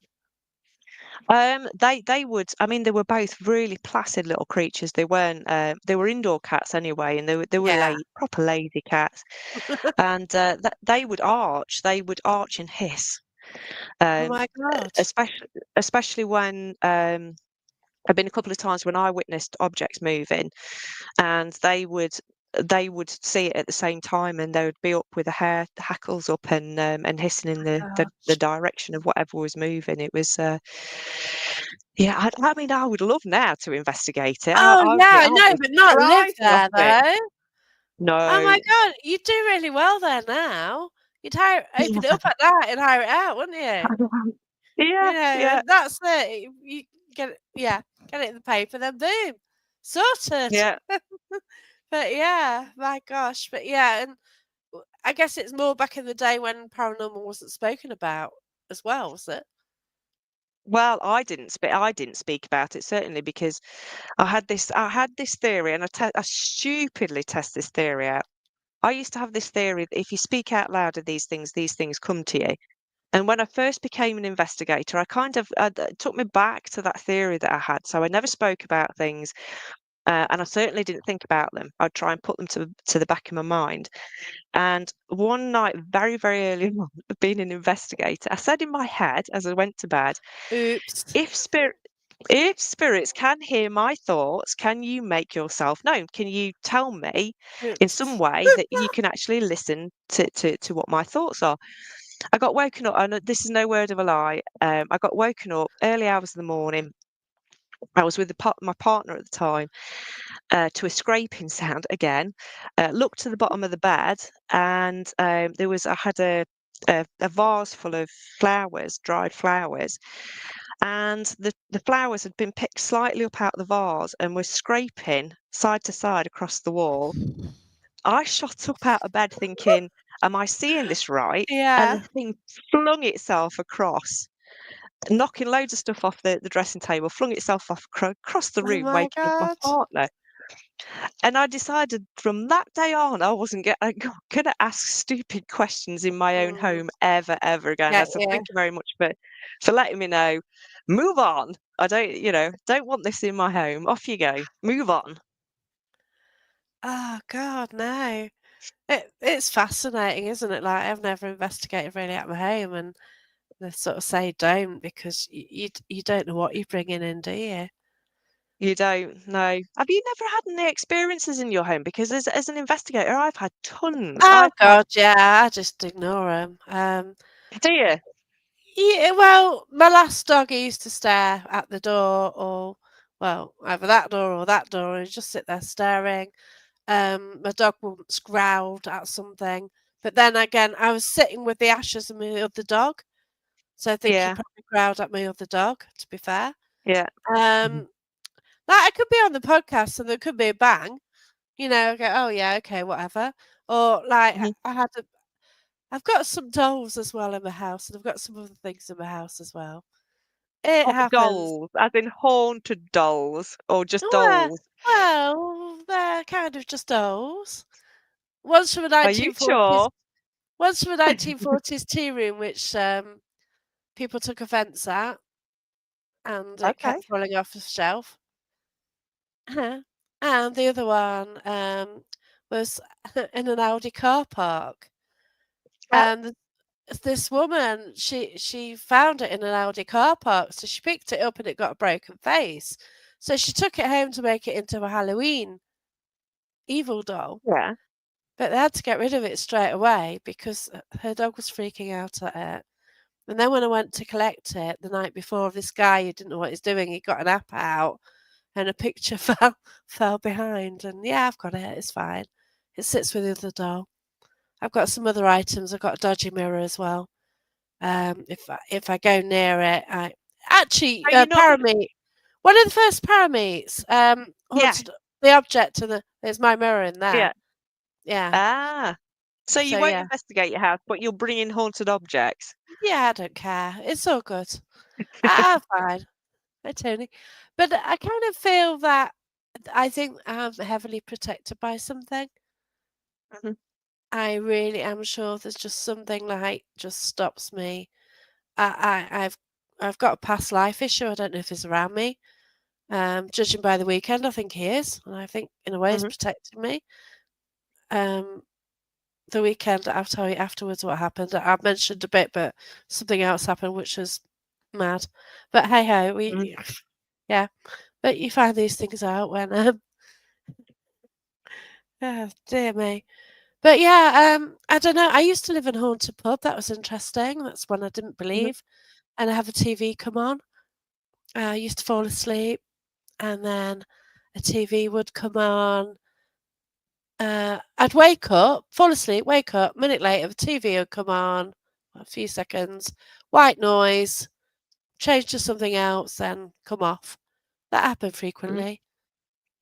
They would. I mean, they were both really placid little creatures. They weren't. They were indoor cats anyway, and they were Yeah. proper lazy cats. And they would arch. They would arch and hiss. Oh Um, my God. especially when I've been a couple of times when I witnessed objects moving, and they would see it at the same time, and they would be up with the hackles up and hissing in the Gosh. direction of whatever was moving. It was yeah. I mean, I would love now to investigate it. Oh yeah, I I'd know, be but not live thriving off there it. though. Oh No, my God, you'd do really well there now. You'd hire open it up at night and hire it out, wouldn't you? yeah, You know, yeah, and that's it. You get it, yeah, get it in the paper, then boom, sorted. yeah. But yeah, my gosh, but yeah, and I guess it's more back in the day when paranormal wasn't spoken about as well, was it? Well, I didn't speak about it certainly because I had this theory, and I stupidly test this theory out. I used to have this theory that if you speak out loud of these things come to you. And when I first became an investigator, I kind of it took me back to that theory that I had. So I never spoke about things, and I certainly didn't think about them. I'd try and put them to the back of my mind. And one night, very, very early on, being an investigator, I said in my head as I went to bed, Oops. if spirit if spirits can hear my thoughts, can you make yourself known? Can you tell me in some Oops. way that you can actually listen to what my thoughts are? I got woken up, and this is no word of a lie. I got woken up early hours of the morning. I was with my partner at the time, to a scraping sound again. Looked to the bottom of the bed, and I had a vase full of flowers, dried flowers, and the flowers had been picked slightly up out of the vase and were scraping side to side across the wall. I shot up out of bed thinking, "Am I seeing this right?" And Yeah. the thing flung itself across, knocking loads of stuff off the dressing table, flung itself off across the Oh room, my waking up my God. partner. And I decided from that day on, I wasn't gonna ask stupid questions in my own Mm, home ever again. I get said, you. "Thank you very much for letting me know. Move on. I don't, don't want this in my home. Off you go. Move on." Oh God, no. It's fascinating, isn't it? Like I've never investigated really at my home, and they sort of say don't because you don't know what you're bringing in, do you? You don't know. Have you never had any experiences in your home? Because as an investigator, I've had tons. Oh I've had, God, yeah, I just ignore them. do you? Yeah, well, my last dog he used to stare at the door, or well, either that door or that door, and he'd just sit there staring. My dog once growled at something, but then again, I was sitting with the ashes of my other dog, so I think he Yeah, probably growled at my other dog. To be fair, yeah. Mhm. um, like I could be on the podcast and there could be a bang, I go, oh yeah, okay, whatever. Or like Mhm. I've got some dolls as well in my house, and I've got some other things in my house as well. It Oh, happens. dolls, as in haunted dolls, or just Well, dolls. they're kind of just dolls. One's from a Are you 1940s sure? one's from a 1940s tea room, which, people took offence at, and it Okay. kept falling off the shelf. And the other one, was in an Audi car park, Yeah. and this woman, she found it in an Audi car park, so she picked it up and it got a broken face. So she took it home to make it into a Halloween evil doll, Yeah. but they had to get rid of it straight away because her dog was freaking out at it. And then when I went to collect it the night before, this guy who didn't know what he's doing, he got an app out and a picture fell behind. And yeah, I've got it. It's fine. It sits with the other doll. I've got some other items. I've got a dodgy mirror as well. If I go near it, I actually So you're not gonna. parameet. One of the first parameets Yeah. haunted the object and there's my mirror in there. Yeah. Yeah. Ah. So you So, won't yeah. investigate your house, but you'll bring in haunted objects. Yeah, I don't care. It's all good. Fine. Hi, Tony. But I kind of feel that I think I'm heavily protected by something. Mhm, I really am sure there's just something like just stops me. I've got a past life issue. I don't know if he's around me. Judging by the weekend, I think he is, and I think in a way he's mhm, protecting me. Um, the weekend, I'll tell you afterwards what happened. I've mentioned a bit, but something else happened which was mad. But hey ho, mhm, we yeah. But you find these things out when oh, dear me. But yeah, I don't know. I used to live in a haunted pub. That was interesting. That's one I didn't mhm, believe. And I have a TV come on. I used to fall asleep, and then a TV would come on. I'd wake up, fall asleep, wake up. Minute later, the TV would come on. A few seconds, white noise, change to something else, then come off. That happened mhm, frequently.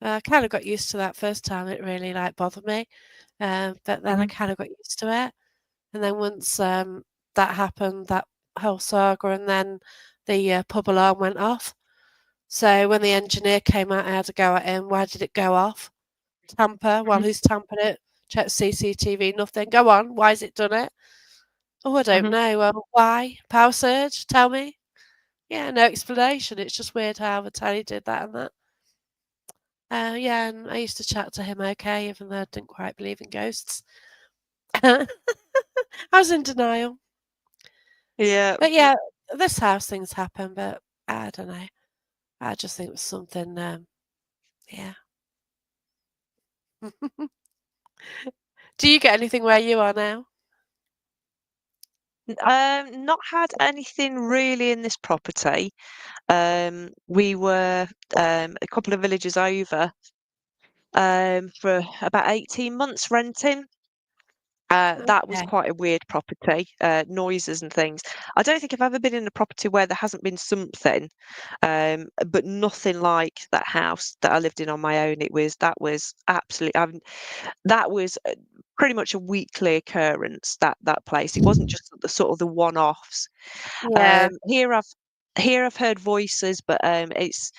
I kind of got used to that first time. It really like bothered me, but then I mhm, kind of got used to it. And then once that happened, that whole saga, and then the pub alarm went off. So when the engineer came out, I had to go at him. Why did it go off? Tamper. Well, mhm, who's tampered it? Check CCTV. Nothing. Go on. Why's it done it? Oh, I don't mhm. know. Well, why? Power surge? Tell me. Yeah, no explanation. It's just weird how the telly did that and that. Yeah, and I used to chat to him okay, even though I didn't quite believe in ghosts. I was in denial. Yeah. But yeah, this house things happen, but I don't know. I just think it was something, yeah. Do you get anything where you are now? Not had anything really in this property. We were a couple of villages over for about 18 months renting. That was Okay. quite a weird property, noises and things. I don't think I've ever been in a property where there hasn't been something, but nothing like that house that I lived in on my own. That was absolutely, that was pretty much a weekly occurrence. That place. It wasn't just the sort of the one-offs. Yeah. Here I've heard voices, but it's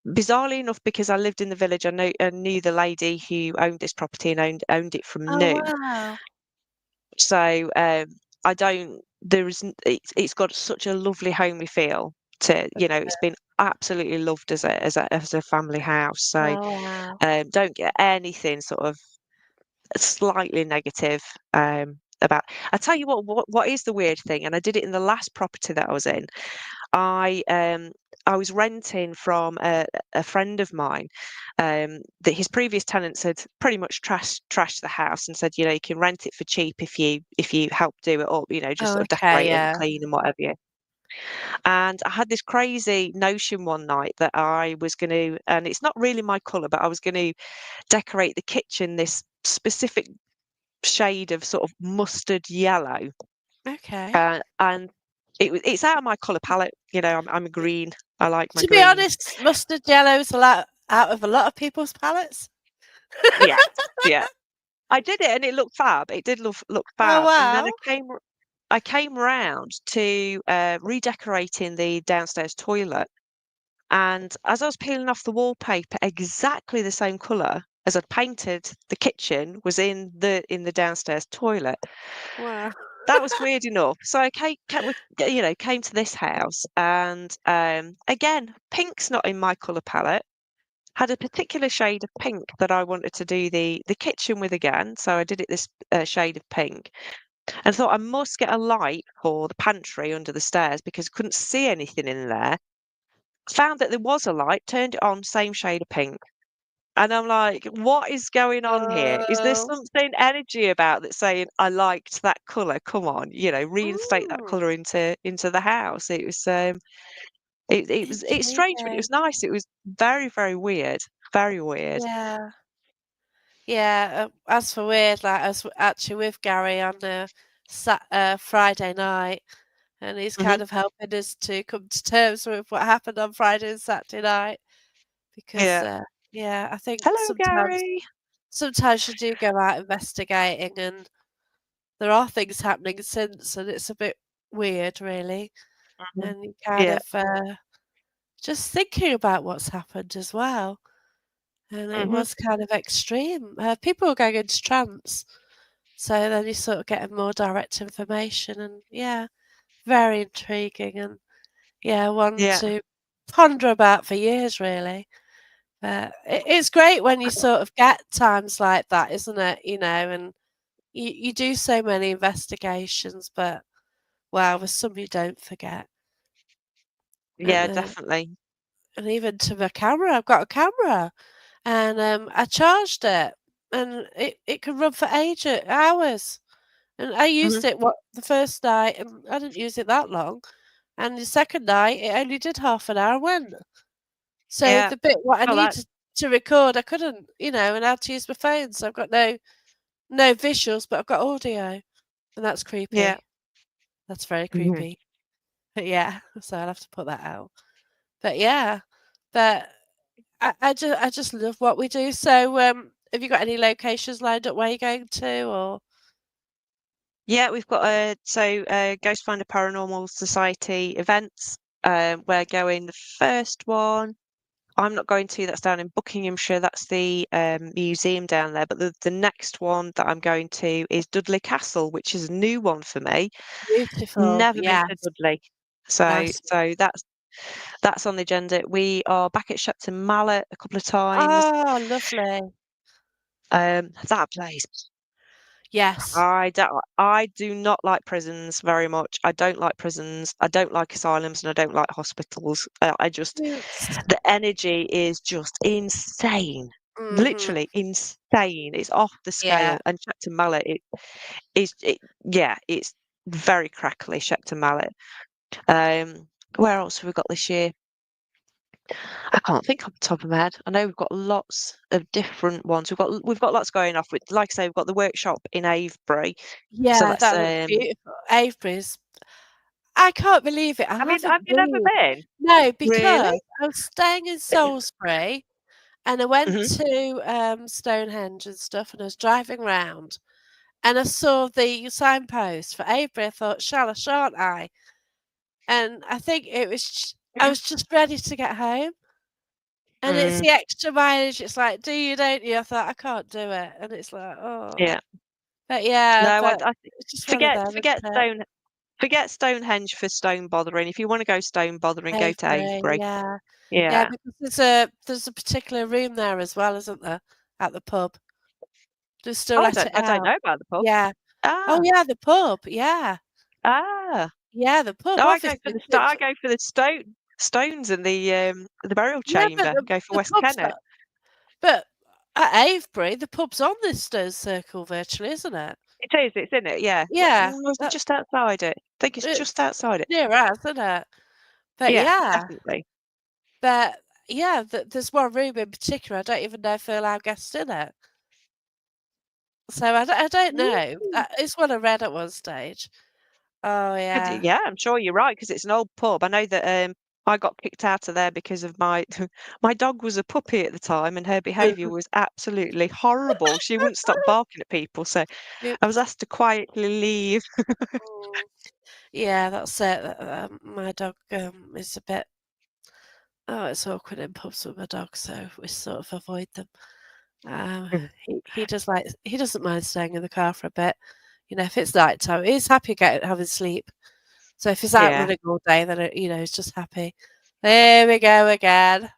bizarrely enough because I lived in the village. I knew the lady who owned this property and owned it from Oh, new. wow. So I don't. There isn't. It's got such a lovely homely feel to. It's been absolutely loved as a family house. So Oh, wow. don't get anything sort of slightly negative about. I tell you what is the weird thing, and I did it in the last property that I was in. I um I was renting from a friend of mine that his previous tenants had pretty much trashed the house and said, you can rent it for cheap if you help do it up, just Oh, sort of okay, decorate it and yeah. clean and whatever. And I had this crazy notion one night that I was going to, and it's not really my colour, but I was going to decorate the kitchen this specific shade of sort of mustard yellow. Okay. And it's out of my colour palette. I'm a green. I like my To be greens. honest, mustard yellow's a lot out of a lot of people's palettes. Yeah, yeah. I did it and it looked fab. It did look Oh, fab. And then wow. I came round to redecorating the downstairs toilet. And as I was peeling off the wallpaper, exactly the same colour as I'd painted the kitchen was in the downstairs toilet. Wow. That was weird enough. So I came to this house, and again, pink's not in my colour palette. Had a particular shade of pink that I wanted to do the kitchen with again, so I did it this shade of pink, and thought I must get a light for the pantry under the stairs because I couldn't see anything in there. Found that there was a light, turned it on, same shade of pink. And I'm like, what is going on here? Is there Oh. something energy about that saying I liked that colour? Come on, reinstate that Mm, colour into the house. It's strange, but it intriguing. was nice. It was very, very weird. Very weird. Yeah. Yeah, as for weird, like, I was actually with Gary on Friday night, and he's Hmm. kind of helping us to come to terms with what happened on Friday and Saturday night because, Yeah. Yeah, I think Hello, sometimes Gary. sometimes you do go out investigating and there are things happening since, and it's a bit weird, really. Mhm. And you kind Yeah. of just thinking about what's happened as well. And it Mhm. was kind of extreme. People were going into trance, so then you sort of getting more direct information, and yeah, very intriguing, and yeah, one Yeah. to ponder about for years, really. It's great when you sort of get times like that, isn't it? You know, and you do so many investigations, but wow, there's some you don't forget. And Yeah, definitely. and even to the camera, I've got a camera, and I charged it, and it could run for ages, hours. And I Mhm. used it the first night, and I didn't use it that long. And the second night, it only did half an hour. Went so Yeah. the bit what I Oh, that needed to record, I couldn't, and I had to use my phone, so I've got no visuals, but I've got audio, and that's yeah. creepy. That's very Mhm. creepy. But yeah, so I'll have to put that out. But yeah, but I just love what we do. So, have you got any locations lined up where you're going to, or Yeah, we've got Ghost Finder Paranormal Society events. We're going the first one. I'm not going to. That's down in Buckinghamshire. That's the museum down there. But the next one that I'm going to is Dudley Castle, which is a new one for me. beautiful? Never been to Yes, Dudley, so nice. so that's on the agenda. We are back at Shepton Mallet a couple of times. Oh, lovely. That place. Yes. I do not like prisons very much. I don't like prisons. I don't like asylums, and I don't like hospitals. Yes. The energy is just insane. Mhm. Literally insane. It's off the Yeah. scale. And Shepton Mallet, yeah, it's very crackly, Shepton Mallet. Um, where else have we got this year? I can't think off the top of my head. I know we've got lots of different ones. We've got lots going off with, like I say, we've got the workshop in Avebury. So Yeah, that's that looks beautiful. Avebury's I can't believe it. I have haven't you never been. been? No, Really? because I was staying in Salisbury and I went Hmm. to, Stonehenge and stuff, and I was driving round and I saw the signpost for Avebury. I thought, "Shall I, shan't I?" And I think I was just ready to get home, and it's Mm, the extra mileage. It's like, "Do you, don't you?" I thought, "I can't do it," and it's like, "Oh." yeah. But yeah, No, but it's just one of them, forget isn't it? Stonehenge for stone bothering. If you want to go stone bothering, go to Avebury, Avebury. yeah. Yeah, Yeah. because there's a particular room there as well, isn't there, at the pub? They still Oh, let it I don't out. know about the pub. Yeah. Oh, Ah, yeah, the pub, yeah. ah. Yeah, the pub, No, obviously, I it's go for the stones and the burial yeah, but chamber. Go for the West pub's Kennet. not but at Avebury, the pub's on this stone circle virtually, isn't it? It is. It's in it. Yeah. Yeah, Was it that just outside it? I think it's just it's outside it. near us, isn't it? But Yeah, yeah, definitely. but yeah, there's one room in particular, I don't even know if they'll allow guests in it. So I don't know. Mm. It's what I read at one stage. Oh, yeah. Yeah, I'm sure you're right because it's an old pub. I know that I got kicked out of there because of my my dog was a puppy at the time and her behaviour was absolutely horrible. She wouldn't stop barking at people, so I was Oops. asked to quietly leave. Mm. Yeah, that's it. My dog, is a bit it's awkward in pubs with my dog, so we sort of avoid them. Um, Mm. he doesn't mind staying in the car for a bit. If it's night time, he's happy having sleep. So if he's out Yeah. running all day, then, he's just happy. There we go again.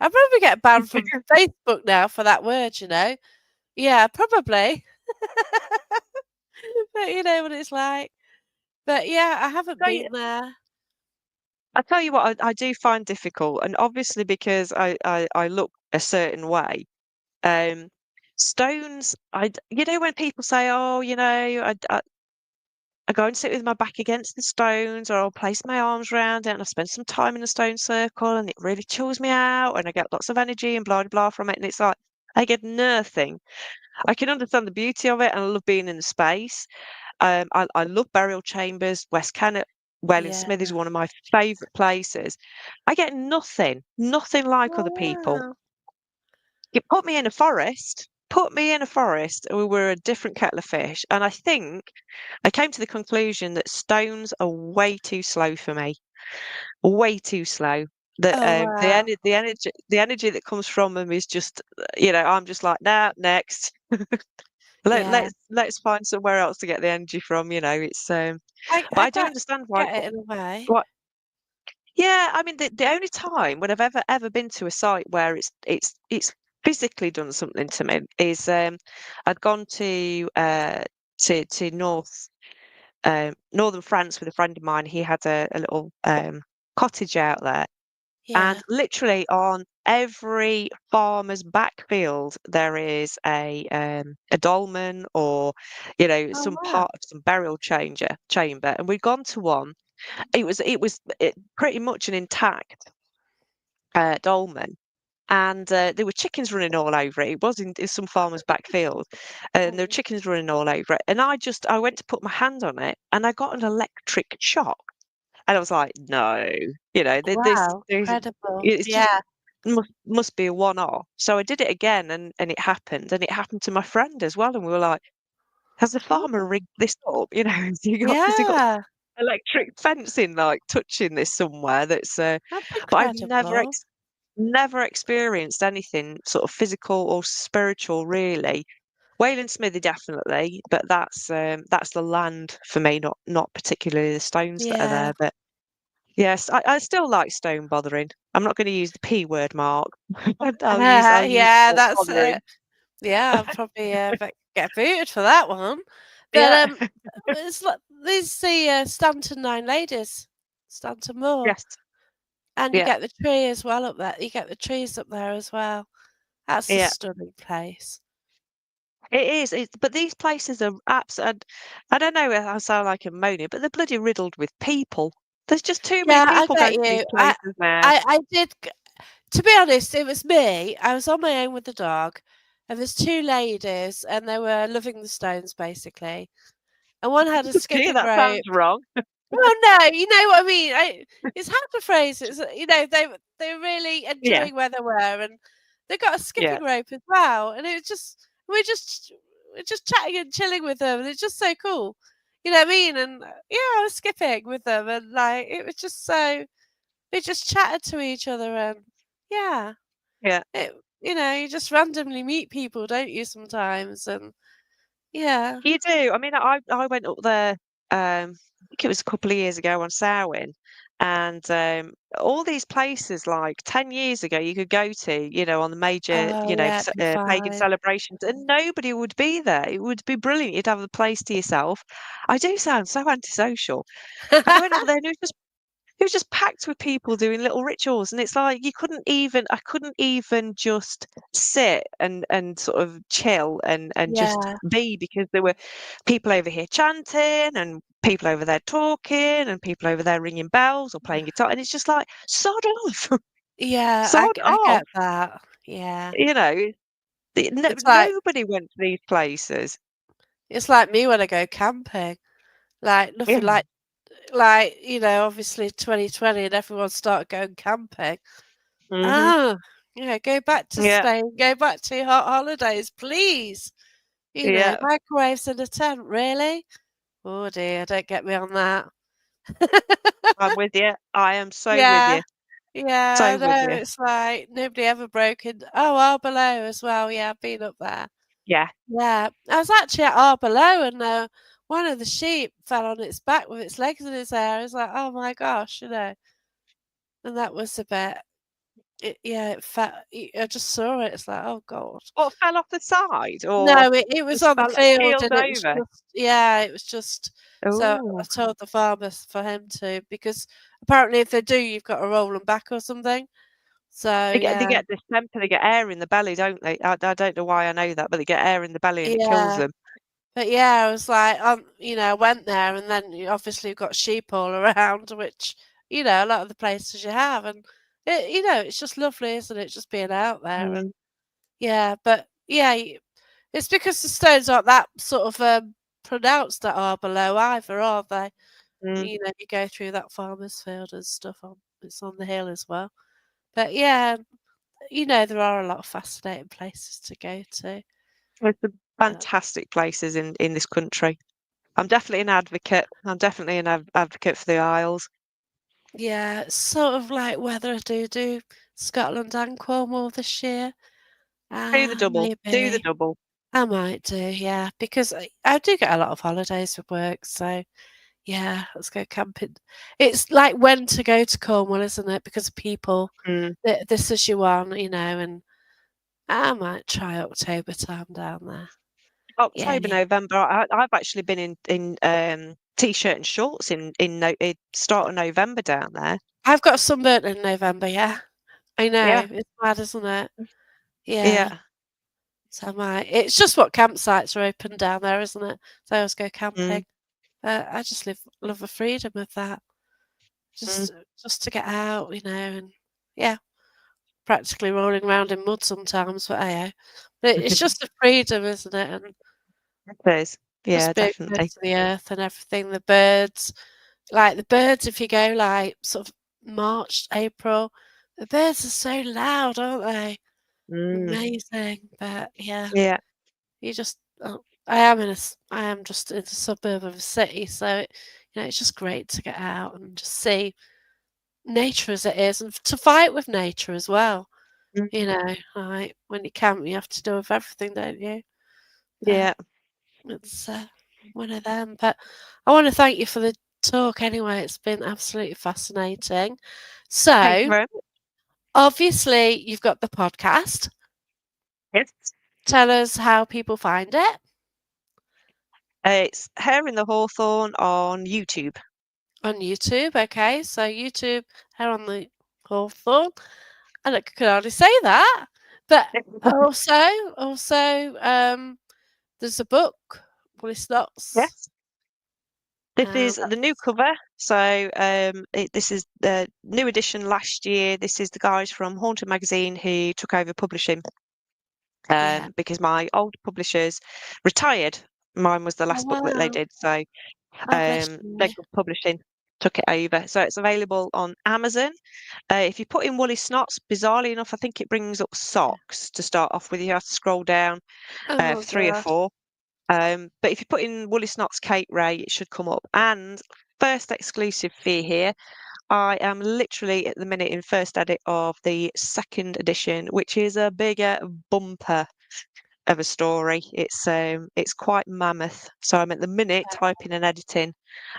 I'll probably get banned from Facebook now for that word, you know? Yeah, probably. But you know what it's like. But yeah, I haven't So, yeah, been there. I tell you what, I do find difficult, and obviously because I look a certain way. Um, stones, when people say, "Oh, I go and sit with my back against the stones, or I'll place my arms around it and I spend some time in a stone circle and it really chills me out and I get lots of energy and blah, blah, blah from it." And it's like, I get nothing. I can understand the beauty of it and I love being in the space. I love burial chambers. West Kennet, Welling Yeah. Smith is one of my favourite places. I get nothing like other Oh, people. wow. You put me in a forest, and we were a different kettle of fish. And I think I came to the conclusion that stones are way too slow for me, way too slow. That Oh, wow. the energy that comes from them is just, I'm just like, nah, next. Yeah. Let's find somewhere else to get the energy from. It's but I I do understand why. get it in a way. What? Yeah, I mean, the only time when I've ever been to a site where it's physically done something to me is I'd gone to northern France with a friend of mine. He had a little cottage out there, and Yeah. literally on every farmer's backfield there is a dolmen, or Oh, some wow. part of some burial chamber. And we'd gone to one. It pretty much an intact dolmen, and there were chickens running all over it. It was in some farmer's backfield, and there were Mm. chickens running all over it. And I went to put my hand on it, and I got an electric shock. And I was like, no, Wow, there's, incredible. it's just Yeah. must be a one-off. So I did it again, and it happened to my friend as well. And we were like, has the farmer Oh, rigged this up? Has he got yeah. electric fencing like touching this somewhere? That's But I've never incredible. never experienced anything sort of physical or spiritual, really. Wayland Smithy definitely, but that's the land for me, not particularly the stones that are Yeah. there. But yes, I still like stone bothering. I'm not going to use the P word, Mark. I'll use Yeah, stone that's bothering. yeah, I'll probably, get booted for that one. But, Yeah. it's like there's the, Stanton Nine Ladies, Stanton Moor, Yes. and you Yeah. get the tree as well up there. You get the trees up there as well. That's a Yeah. stunning place. It is. But these places are absolute. I don't know if I sound like a moaning, but they're bloody riddled with people. There's just too many Yeah, I people get going to these you. places now. I did to be honest, it was me. I was on my own with the dog, and there's 2 ladies, and they were loving the stones, basically, and one had a Gee, skipping that sounds rope. wrong. Well, no, you know what I mean. It's hard to phrase it. They were really Yeah. enjoying where they were, and they got a Yeah. skipping rope as well. And it was just we're just chatting and chilling with them, and it's just so cool. You know what I mean? And yeah, I was skipping with them, and like it was just so we just chatted to each other, and yeah, Yeah. it you just randomly meet people, don't you? Sometimes, and yeah. You do. I mean, I went up there, I think it was a couple of years ago on Samhain, and all these places like 10 years ago you could go to, on the major, Oh yeah, it'd be pagan fine. celebrations, and nobody would be there. It would be brilliant. You'd have the place to yourself. I do sound so antisocial. And I went up there, and it was just packed with people doing little rituals, and it's like I couldn't even just sit and sort of chill and just Yeah, be, because there were people over here chanting, and people over there talking, and people over there ringing bells or playing guitar, and it's just like, sod off. yeah, Sod I off. get that. Yeah. you know It's like Nobody went to these places. it's like me when I go camping. Like Yeah. nothing obviously 2020 and everyone started going camping. Hmm. Ah, yeah, go back to Yeah. Spain, go back to your hot holidays, please. Yeah. Microwaves in a tent, really? Oh dear, don't get me on that. I'm with you. I am so with Yeah, you. yeah, I So with know. you. It's like nobody ever broke in. Oh, Arbaleau as well. Yeah, I've been up there. Yeah. Yeah, I was actually at Arbaleau and one of the sheep fell on its back with its legs in its hair. I was like, oh my gosh, and that was a bit. Yeah, it felt. I just saw it. It's like, oh god. What, fell off the side, or No, it was just on the fell, field keeled and it was over? just yeah, it was just so I Oh, told the farmer for him to because apparently if they do, you've got to roll them back or something. So they yeah, get distemper, they get air in the belly, don't they? I don't know why I know that, but they get air in the belly and it kills yeah. them. But yeah, I was like, I went there and then you obviously you've got sheep all around, which, a lot of the places you have. And, it's just lovely, isn't it? Just being out there. And Mm, yeah, but yeah, it's because the stones aren't that sort of pronounced that are below either, are they? mm. You go through that farmer's field and stuff it's on the hill as well. But yeah, there are a lot of fascinating places to go to. There's some Uh, fantastic places in this country. I'm definitely an advocate. I'm definitely an advocate for the Isles. yeah, it's sort of like whether I do Scotland and Cornwall this year. Do the double. Do the Maybe. double. I might do, yeah, because I do get a lot of holidays with work, so yeah, let's go camping. It's like when to go to Cornwall, isn't it? Because of people, Mm. this is your one, and I might try October time down there. Yeah, October, November. I've actually been in t-shirt and shorts in start of November down there. I've got a sunburn in November, yeah. I Yeah, know, it's mad, isn't it? Yeah, yeah. so I might. It's just what campsites are open down there, isn't it? So I always go Mm, camping. I just love the freedom of that. mm. Just to get out, and yeah, practically rolling around in mud sometimes, but hey, but it's just the freedom, isn't it? And It is. Yeah, just being close definitely. to the earth and everything. The birds, like the birds, if you go like sort of March, April, the birds are so loud, aren't they? Mm, Amazing. But yeah, yeah. you just, I am just in a suburb of a city, so it's just great to get out and just see nature as it is, and to fight with nature as well. Mm, Like when you camp, you have to deal with everything, don't you? But yeah. it's one of them. But I want to thank you for the talk anyway. It's been absolutely fascinating. Thank you So, very much. obviously, you've got the podcast. Yes. Tell us how people find it It's Hair in the Hawthorn on YouTube. on YouTube. Okay, so YouTube, Hair on the Hawthorn. And I could hardly say that. But also, there's a book, Woolly Slots. Yes. This is That the new cover. So this is the new edition last year. This is the guys from Haunted Magazine who took over publishing yeah. because my old publishers retired. Mine was the Oh, last book that they wow. did. So Oh, bless you. Lego Publishing took it over. So it's available on Amazon. If you put in Woolly Snots, bizarrely enough, I think it brings up socks to start off with. You have to scroll down Oh, for three or God. four. But if you put in Woolly Snots Kate Ray, it should come up. And first exclusive fee here. I am literally at the minute in first edit of the second edition, which is a bigger bumper of a story. It's quite mammoth. So I'm at the minute typing and editing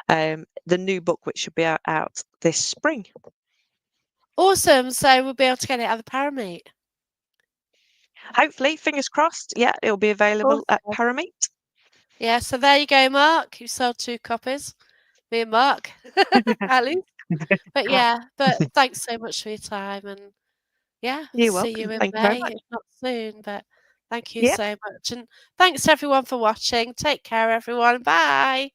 the new book, which should be out this spring. Awesome. So we'll be able to get it at the Parameet. Hopefully, fingers crossed. Yeah, it'll be available at Awesome. Parameet. Yeah, so there you go, Mark. You sold 2 copies. Me and Mark, at least. But yeah, but thanks so much for your time, and yeah, You're see you welcome. in Thank you very May, much. if not soon. But thank you Yeah. so much, and thanks to everyone for watching. Take care, everyone. Bye.